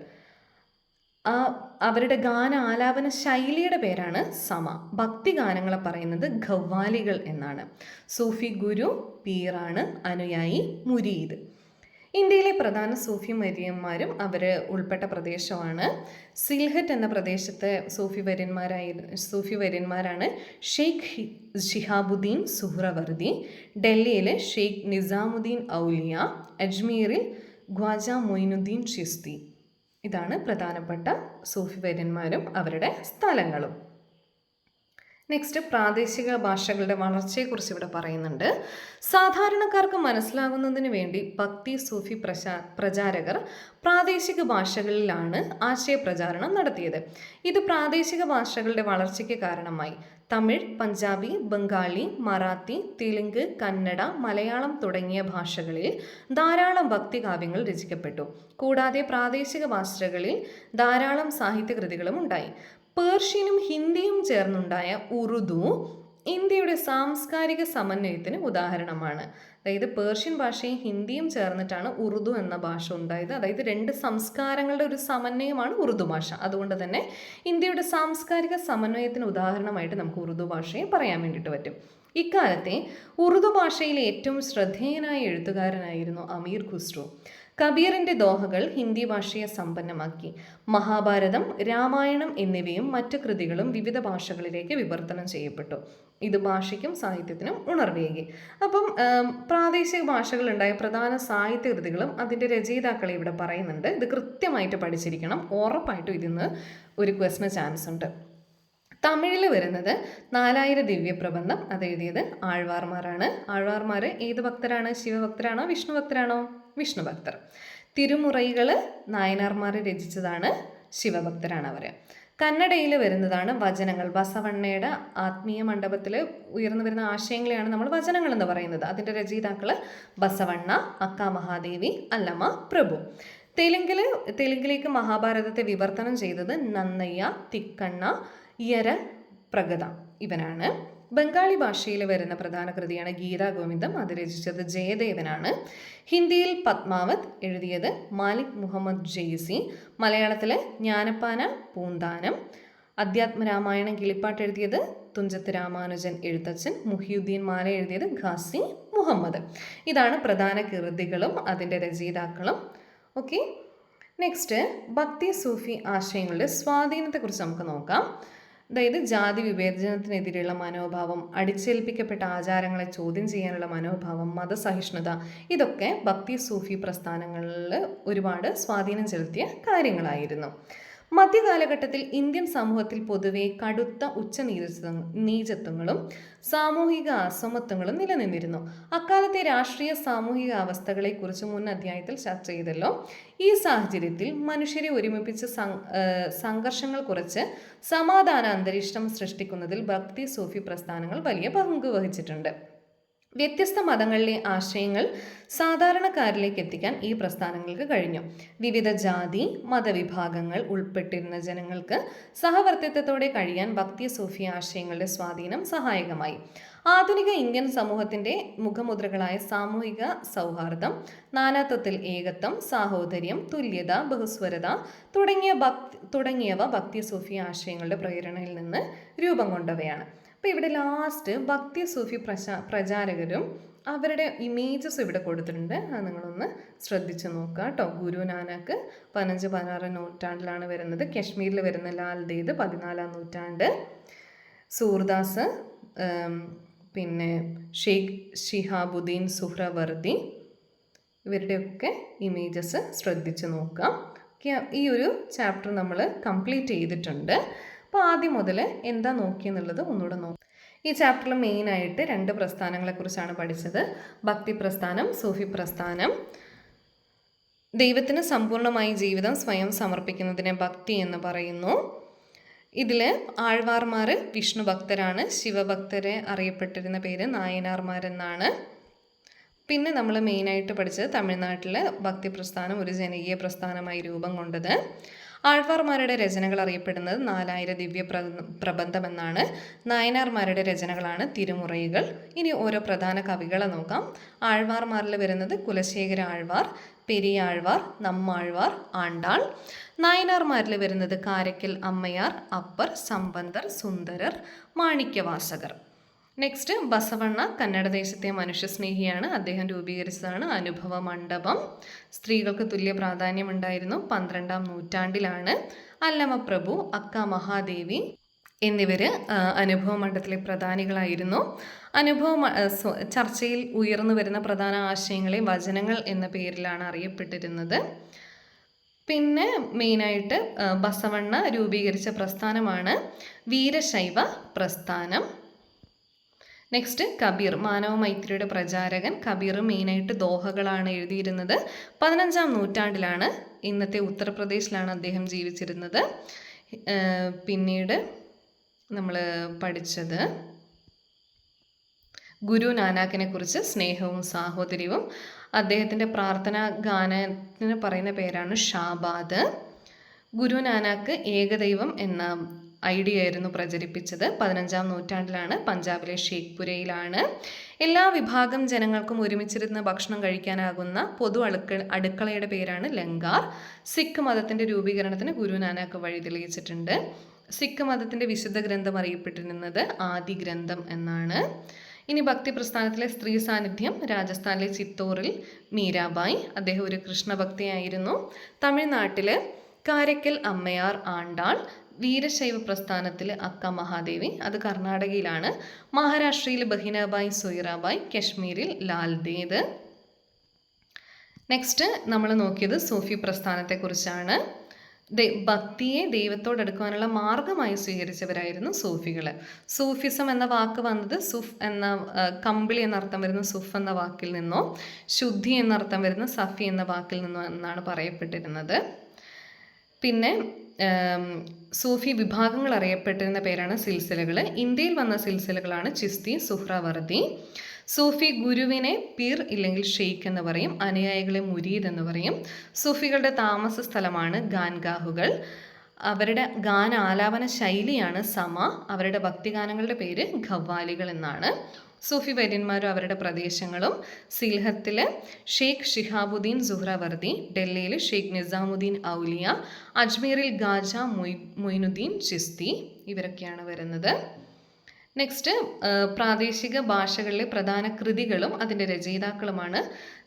അവരുടെ ഗാന ആലാപന ശൈലിയുടെ പേരാണ് സമ. ഭക്തി ഗാനങ്ങളെ പറയുന്നത് ഖവാലികൾ എന്നാണ്. സൂഫി ഗുരു പീറാണ്, അനുയായി മുരീദ്. ഇന്ത്യയിലെ പ്രധാന സൂഫി വര്യന്മാരും അവർ ഉൾപ്പെട്ട പ്രദേശമാണ്. സിൽഹറ്റ് എന്ന പ്രദേശത്തെ സൂഫി വര്യന്മാരാണ് ഷെയ്ഖ് ഷിഹാബുദ്ദീൻ സുഹ്രവർദി, ഡൽഹിയിലെ ഷെയ്ഖ് നിസാമുദ്ദീൻ ഔലിയ, അജ്മീറിൽ ഖ്വാജ മൊയിനുദ്ദീൻ ചിസ്തി. ഇതാണ് പ്രധാനപ്പെട്ട സൂഫി വര്യന്മാരും അവരുടെ സ്ഥലങ്ങളും. നെക്സ്റ്റ്, പ്രാദേശിക ഭാഷകളുടെ വളർച്ചയെക്കുറിച്ച് ഇവിടെ പറയുന്നുണ്ട്. സാധാരണക്കാർക്ക് മനസ്സിലാകുന്നതിന് വേണ്ടി ഭക്തി സൂഫി പ്രചാരകർ പ്രാദേശിക ഭാഷകളിലാണ് ആശയപ്രചാരണം നടത്തിയത്. ഇത് പ്രാദേശിക ഭാഷകളുടെ വളർച്ചയ്ക്ക് കാരണമായി. തമിഴ്, പഞ്ചാബി, ബംഗാളി, മറാത്തി, തെലുങ്ക്, കന്നഡ, മലയാളം തുടങ്ങിയ ഭാഷകളിൽ ധാരാളം ഭക്തികാവ്യങ്ങൾ രചിക്കപ്പെട്ടു. കൂടാതെ പ്രാദേശിക ഭാഷകളിൽ ധാരാളം സാഹിത്യകൃതികളും ഉണ്ടായി. പേർഷ്യനും ഹിന്ദിയും ചേർന്നുണ്ടായ ഉറുദു ഇന്ത്യയുടെ സാംസ്കാരിക സമന്വയത്തിന് ഉദാഹരണമാണ്. അതായത് പേർഷ്യൻ ഭാഷയും ഹിന്ദിയും ചേർന്നിട്ടാണ് ഉറുദു എന്ന ഭാഷ ഉണ്ടായത്. അതായത് 2 സംസ്കാരങ്ങളുടെ ഒരു സമന്വയമാണ് ഉറുദു ഭാഷ. അതുകൊണ്ട് തന്നെ ഇന്ത്യയുടെ സാംസ്കാരിക സമന്വയത്തിന് ഉദാഹരണമായിട്ട് നമുക്ക് ഉറുദു ഭാഷയെ പറയാൻ വേണ്ടിയിട്ട് പറ്റും. ഇക്കാലത്തെ ഉറുദു ഭാഷയിലെ ഏറ്റവും ശ്രദ്ധേയനായ എഴുത്തുകാരനായിരുന്നു അമീർ ഖുസ്രു. കബീറിൻ്റെ ദോഹകൾ ഹിന്ദി ഭാഷയെ സമ്പന്നമാക്കി. മഹാഭാരതം, രാമായണം എന്നിവയും മറ്റു കൃതികളും വിവിധ ഭാഷകളിലേക്ക് വിവർത്തനം ചെയ്യപ്പെട്ടു. ഇത് ഭാഷയ്ക്കും സാഹിത്യത്തിനും ഉണർവേകി. അപ്പം പ്രാദേശിക ഭാഷകളുണ്ടായ പ്രധാന സാഹിത്യ കൃതികളും അതിൻ്റെ രചയിതാക്കളെ ഇവിടെ പറയുന്നുണ്ട്. ഇത് കൃത്യമായിട്ട് പഠിച്ചിരിക്കണം. ഉറപ്പായിട്ടും ഇതിന്ന് ഒരു ക്വസ്റ്റിന് ചാൻസ് ഉണ്ട്. തമിഴിൽ വരുന്നത് 4000 ദിവ്യപ്രബന്ധം. അത് എഴുതിയത് ആഴ്വാർമാരാണ്. ആഴ്വാർമാർ ഏത് ഭക്തരാണ്? ശിവഭക്തരാണോ വിഷ്ണു ഭക്തരാണോ? വിഷ്ണു ഭക്തർ. തിരുമുറൈകൾ നായനാർമാർ രചിച്ചതാണ്, ശിവഭക്തരാണ് അവർ. കന്നഡയിൽ വരുന്നതാണ് വചനങ്ങൾ. ബസവണ്ണയുടെ ആത്മീയ മണ്ഡപത്തിൽ ഉയർന്നു വരുന്ന ആശയങ്ങളെയാണ് നമ്മൾ വചനങ്ങൾ എന്ന് പറയുന്നത്. അതിൻ്റെ രചയിതാക്കൾ ബസവണ്ണ, അക്ക മഹാദേവി, അല്ലമ്മ പ്രഭു. തെലുങ്കിലേക്ക് മഹാഭാരതത്തെ വിവർത്തനം ചെയ്തത് നന്നയ്യ, തിക്കണ്ണ, യര പ്രഗത ഇവനാണ്. ബംഗാളി ഭാഷയിൽ വരുന്ന പ്രധാന കൃതിയാണ് ഗീതാഗോവിന്ദം. അത് രചിച്ചത് ജയദേവനാണ്. ഹിന്ദിയിൽ പത്മാവത് എഴുതിയത് മാലിക് മുഹമ്മദ് ജെയ്സി. മലയാളത്തിൽ ജ്ഞാനപ്പാന പൂന്താനം. അധ്യാത്മരാമായണം കിളിപ്പാട്ട് എഴുതിയത് തുഞ്ചത്ത് രാമാനുജൻ എഴുത്തച്ഛൻ. മുഹിയുദ്ദീൻ മാല എഴുതിയത് ഖാസി മുഹമ്മദ്. ഇതാണ് പ്രധാന കൃതികളും അതിൻ്റെ രചയിതാക്കളും. ഓക്കെ, നെക്സ്റ്റ് ഭക്തി സൂഫി ആശയങ്ങളുടെ സ്വാധീനത്തെക്കുറിച്ച് നമുക്ക് നോക്കാം. അതായത് ജാതി വിവേചനത്തിനെതിരെയുള്ള മനോഭാവം, അടിച്ചേൽപ്പിക്കപ്പെട്ട ആചാരങ്ങളെ ചോദ്യം ചെയ്യാനുള്ള മനോഭാവം, മതസഹിഷ്ണുത, ഇതൊക്കെ ഭക്തി സൂഫി പ്രസ്ഥാനങ്ങളിൽ ഒരുപാട് സ്വാധീനം ചെലുത്തിയ കാര്യങ്ങളായിരുന്നു. മധ്യകാലഘട്ടത്തിൽ ഇന്ത്യൻ സമൂഹത്തിൽ പൊതുവെ കടുത്ത നീചത്വങ്ങളും സാമൂഹിക അസമത്വങ്ങളും നിലനിന്നിരുന്നു. അക്കാലത്തെ രാഷ്ട്രീയ സാമൂഹിക അവസ്ഥകളെക്കുറിച്ച് മുൻ അധ്യായത്തിൽ ചർച്ച ചെയ്തല്ലോ. ഈ സാഹചര്യത്തിൽ മനുഷ്യരെ ഒരുമിപ്പിച്ച് സംഘർഷങ്ങൾ കുറച്ച് സമാധാന അന്തരീക്ഷം സൃഷ്ടിക്കുന്നതിൽ ഭക്തി സൂഫി പ്രസ്ഥാനങ്ങൾ വലിയ പങ്ക് വഹിച്ചിട്ടുണ്ട്. വ്യത്യസ്ത മതങ്ങളിലെ ആശയങ്ങൾ സാധാരണക്കാരിലേക്ക് എത്തിക്കാൻ ഈ പ്രസ്ഥാനങ്ങൾക്ക് കഴിഞ്ഞു. വിവിധ ജാതി മതവിഭാഗങ്ങൾ ഉൾപ്പെട്ടിരുന്ന ജനങ്ങൾക്ക് സഹവർത്തിത്വത്തോടെ കഴിയാൻ ഭക്തി സൂഫി ആശയങ്ങളുടെ സ്വാധീനം സഹായകമായി. ആധുനിക ഇന്ത്യൻ സമൂഹത്തിൻ്റെ മുഖമുദ്രകളായ സാമൂഹിക സൗഹാർദ്ദം, നാനാത്വത്തിൽ ഏകത്വം, സാഹോദര്യം, തുല്യത, ബഹുസ്വരത തുടങ്ങിയവ ഭക്തി സൂഫി ആശയങ്ങളുടെ പ്രേരണയിൽ നിന്ന് രൂപം കൊണ്ടവയാണ്. അപ്പോൾ ഇവിടെ ലാസ്റ്റ് ഭക്തി സൂഫി പ്രചാരകരും അവരുടെ ഇമേജസ് ഇവിടെ കൊടുത്തിട്ടുണ്ട്. അത് നിങ്ങളൊന്ന് ശ്രദ്ധിച്ച് നോക്കുക കേട്ടോ. ഗുരു നാനക്ക് 15-16 നൂറ്റാണ്ടിലാണ് വരുന്നത്. കശ്മീരിൽ വരുന്ന ലാൽ ദേദ് 14-ാം നൂറ്റാണ്ട്. സൂർദാസ്, പിന്നെ ഷെയ്ഖ് ഷിഹാബുദ്ദീൻ സുഹ്രവർദി, ഇവരുടെയൊക്കെ ഇമേജസ് ശ്രദ്ധിച്ച് നോക്കാം. ഈ ഒരു ചാപ്റ്റർ നമ്മൾ കംപ്ലീറ്റ് ചെയ്തിട്ടുണ്ട്. അപ്പോൾ ആദ്യം മുതൽ എന്താ നോക്കിയെന്നുള്ളത് ഒന്നുകൂടെ നോക്കാം. ഈ ചാപ്റ്ററിൽ മെയിനായിട്ട് 2 പ്രസ്ഥാനങ്ങളെക്കുറിച്ചാണ് പഠിച്ചത്. ഭക്തി പ്രസ്ഥാനം, സൂഫി പ്രസ്ഥാനം. ദൈവത്തിന് സമ്പൂർണ്ണമായി ജീവിതം സ്വയം സമർപ്പിക്കുന്നതിനെ ഭക്തി എന്ന് പറയുന്നു. ഇതിൽ ആഴ്വാർമാർ വിഷ്ണു ഭക്തരാണ്. ശിവഭക്തരെ അറിയപ്പെട്ടിരുന്ന പേര് നായനാർമാരെന്നാണ്. പിന്നെ നമ്മൾ മെയിനായിട്ട് പഠിച്ചത് തമിഴ്നാട്ടിലെ ഭക്തി പ്രസ്ഥാനം ഒരു ജനകീയ പ്രസ്ഥാനമായി രൂപം കൊണ്ടത്. ആഴ്വാർമാരുടെ രചനകൾ അറിയപ്പെടുന്നത് 4000 ദിവ്യ പ്രബന്ധം എന്നാണ്. നായനാർമാരുടെ രചനകളാണ് തിരുമുറൈകൾ. ഇനി ഓരോ പ്രധാന കവികളെ നോക്കാം. ആഴ്വാർമാരിൽ വരുന്നത് കുലശേഖര ആഴ്വാർ, പെരിയാഴ്വാർ, നമ്മാഴ്വാർ, ആണ്ടാൾ. നായനാർമാരിൽ വരുന്നത് കാരയ്ക്കൽ അമ്മയാർ, അപ്പർ, സമ്പന്തർ, സുന്ദരർ, മാണിക്യവാസകർ. നെക്സ്റ്റ് ബസവണ്ണ കന്നഡ ദേശത്തെ മനുഷ്യസ്നേഹിയാണ്. അദ്ദേഹം രൂപീകരിച്ചതാണ് അനുഭവ മണ്ഡപം. സ്ത്രീകൾക്ക് തുല്യ പ്രാധാന്യമുണ്ടായിരുന്നു. 12-ാം നൂറ്റാണ്ടിലാണ്. അല്ലമ്മ പ്രഭു, അക്ക മഹാദേവി എന്നിവർ അനുഭവ മണ്ഡലത്തിലെ പ്രധാനികളായിരുന്നു. ചർച്ചയിൽ ഉയർന്നു വരുന്ന പ്രധാന ആശയങ്ങളെ വചനങ്ങൾ എന്ന പേരിലാണ് അറിയപ്പെട്ടിരുന്നത്. പിന്നെ മെയിനായിട്ട് ബസവണ്ണ രൂപീകരിച്ച പ്രസ്ഥാനമാണ് വീരശൈവ പ്രസ്ഥാനം. നെക്സ്റ്റ് കബീർ, മാനവ മൈത്രിയുടെ പ്രചാരകൻ. കബീർ മെയിനായിട്ട് ദോഹകളാണ് എഴുതിയിരുന്നത്. 15-ാം നൂറ്റാണ്ടിലാണ്. ഇന്നത്തെ ഉത്തർപ്രദേശിലാണ് അദ്ദേഹം ജീവിച്ചിരുന്നത്. പിന്നീട് നമ്മൾ പഠിച്ചത് ഗുരു നാനാക്കിനെ കുറിച്ച്, സ്നേഹവും സാഹോദര്യവും. അദ്ദേഹത്തിൻ്റെ പ്രാർത്ഥനാ ഗാനത്തിന് പറയുന്ന പേരാണ് ഷാബാദ്. ഗുരു നാനാക്ക് ഏകദൈവം എന്ന ഐഡിയ ആയിരുന്നു പ്രചരിപ്പിച്ചത്. 15-ാം നൂറ്റാണ്ടിലാണ്. പഞ്ചാബിലെ ഷേഖ്പുരയിലാണ്. എല്ലാ വിഭാഗം ജനങ്ങൾക്കും ഒരുമിച്ചിരുന്ന് ഭക്ഷണം കഴിക്കാനാകുന്ന പൊതു അടുക്കളയുടെ പേരാണ് ലങ്കാർ. സിഖ് മതത്തിൻ്റെ രൂപീകരണത്തിന് ഗുരു നാനാക്ക് വഴി തെളിയിച്ചിട്ടുണ്ട്. സിഖ് മതത്തിൻ്റെ വിശുദ്ധ ഗ്രന്ഥം അറിയപ്പെട്ടിരുന്നത് ആദി ഗ്രന്ഥം എന്നാണ്. ഇനി ഭക്തി പ്രസ്ഥാനത്തിലെ സ്ത്രീ സാന്നിധ്യം രാജസ്ഥാനിലെ ചിത്തോറിൽ മീരാബായി, അദ്ദേഹം ഒരു കൃഷ്ണഭക്തിയായിരുന്നു. തമിഴ്നാട്ടിൽ കാരക്കൽ അമ്മയാർ ആണ്ടാൾ, വീരശൈവ പ്രസ്ഥാനത്തിൽ അക്ക മഹാദേവി, അത് കർണാടകയിലാണ്. മഹാരാഷ്ട്രയിൽ ബഹിനാബായി സൊയ്റാബായി, കശ്മീരിൽ ലാൽദേദ്. നെക്സ്റ്റ് നമ്മൾ നോക്കിയത് സൂഫി പ്രസ്ഥാനത്തെക്കുറിച്ചാണ്. ഭക്തിയെ ദൈവത്തോടടുക്കുവാനുള്ള മാർഗമായി സ്വീകരിച്ചവരായിരുന്നു സൂഫികൾ. സൂഫിസം എന്ന വാക്ക് വന്നത് സുഫ് എന്ന കമ്പിളി എന്നർത്ഥം വരുന്ന സുഫ് എന്ന വാക്കിൽ നിന്നോ ശുദ്ധി എന്നർത്ഥം വരുന്ന സഫി എന്ന വാക്കിൽ നിന്നോ എന്നാണ് പറയപ്പെട്ടിരുന്നത്. പിന്നെ സൂഫി വിഭാഗങ്ങൾ അറിയപ്പെട്ടിരുന്ന പേരാണ് സിൽസിലകൾ. ഇന്ത്യയിൽ വന്ന സിൽസിലകളാണ് ചിസ്തി, സുഹ്രവർദി. സൂഫി ഗുരുവിനെ പീർ ഇല്ലെങ്കിൽ ഷെയ്ഖ് എന്ന് പറയും, അനുയായികളെ മുരീദ് എന്ന് പറയും. സൂഫികളുടെ താമസ സ്ഥലമാണ് ഗാൻഗാഹുകൾ. അവരുടെ ഗാനാലാപന ശൈലിയാണ് സമ. അവരുടെ ഭക്തിഗാനങ്ങളുടെ പേര് ഖവ്വാലികൾ എന്നാണ്. സൂഫി വര്യന്മാരും അവരുടെ പ്രദേശങ്ങളും: സിൽഹത്തിൽ ഷെയ്ഖ് ഷിഹാബുദ്ദീൻ സുഹ്രവർദി, ഡൽഹിയിൽ ഷെയ്ഖ് നിസാമുദ്ദീൻ ഔലിയ, അജ്മീറിൽ ഖാജ മൊയിനുദ്ദീൻ ചിസ്തി, ഇവരൊക്കെയാണ് വരുന്നത്. നെക്സ്റ്റ് പ്രാദേശിക ഭാഷകളിലെ പ്രധാന കൃതികളും അതിൻ്റെ രചയിതാക്കളുമാണ്.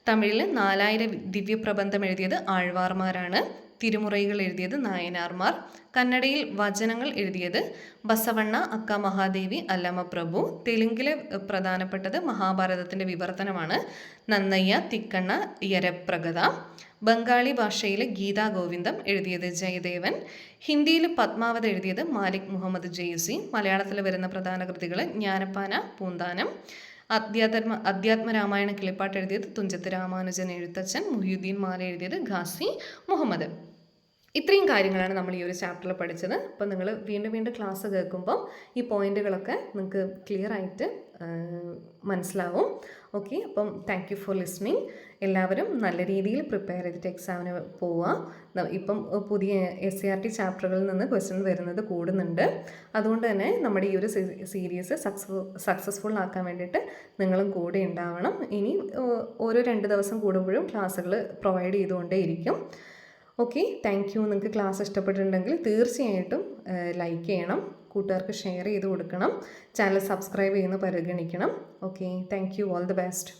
തമിഴിൽ 4000 ദിവ്യപ്രബന്ധം എഴുതിയത് ആഴ്വാർമാരാണ്. തിരുമുറൈകൾ എഴുതിയത് നായനാർമാർ. കന്നഡയിൽ വചനങ്ങൾ എഴുതിയത് ബസവണ്ണ, അക്ക മഹാദേവി, അല്ലമ്മ പ്രഭു. തെലുങ്കിലെ പ്രധാനപ്പെട്ടത് മഹാഭാരതത്തിൻ്റെ വിവർത്തനമാണ് നന്നയ്യ തിക്കണ്ണ യരപ്രഗത. ബംഗാളി ഭാഷയിലെ ഗീതാ ഗോവിന്ദം എഴുതിയത് ജയദേവൻ. ഹിന്ദിയിൽ പത്മാവത് എഴുതിയത് മാലിക് മുഹമ്മദ് ജെയ്സി. മലയാളത്തിൽ വരുന്ന പ്രധാന കൃതികൾ ജ്ഞാനപ്പാന, പൂന്താനം. അധ്യാത്മരാമായണ കിളിപ്പാട്ട് എഴുതിയത് തുഞ്ചത്ത് രാമാനുജൻ എഴുത്തച്ഛൻ. മുഹിയുദ്ദീൻ മാല എഴുതിയത് ഖാസി മുഹമ്മദ്. ഇത്രയും കാര്യങ്ങളാണ് നമ്മൾ ഈ ഒരു ചാപ്റ്ററിൽ പഠിച്ചത്. അപ്പോൾ നിങ്ങൾ വീണ്ടും ക്ലാസ് കേൾക്കുമ്പോൾ ഈ പോയിന്റുകളൊക്കെ നിങ്ങൾക്ക് ക്ലിയർ ആയിട്ട് മനസ്സിലാവും. ഓക്കെ, അപ്പം താങ്ക് യു ഫോർ ലിസ്ണിങ്. എല്ലാവരും നല്ല രീതിയിൽ പ്രിപ്പയർ ചെയ്തിട്ട് എക്സാമിന് പോവുക. ഇപ്പം പുതിയ SCRT ചാപ്റ്ററുകളിൽ നിന്ന് ക്വസ്റ്റ്യൻ വരുന്നത് കൂടുന്നുണ്ട്. അതുകൊണ്ട് തന്നെ നമ്മുടെ ഈ ഒരു സീരീസ് സക്സസ്ഫുൾ ആക്കാൻ വേണ്ടിയിട്ട് നിങ്ങളും കൂടെ ഉണ്ടാവണം. ഇനി ഓരോ 2 ദിവസം കൂടുമ്പോഴും ക്ലാസ്സുകൾ പ്രൊവൈഡ് ചെയ്തുകൊണ്ടേയിരിക്കും. Okay, thank you. നിങ്ങൾക്ക് ക്ലാസ് ഇഷ്ടപ്പെട്ടിട്ടുണ്ടെങ്കിൽ തീർച്ചയായിട്ടും ലൈക്ക് ചെയ്യണം, കൂട്ടുകാർക്ക് ഷെയർ ചെയ്ത് കൊടുക്കണം, ചാനൽ സബ്സ്ക്രൈബ് ചെയ്യുന്ന പരിഗണിക്കണം. Okay, thank U. All the best.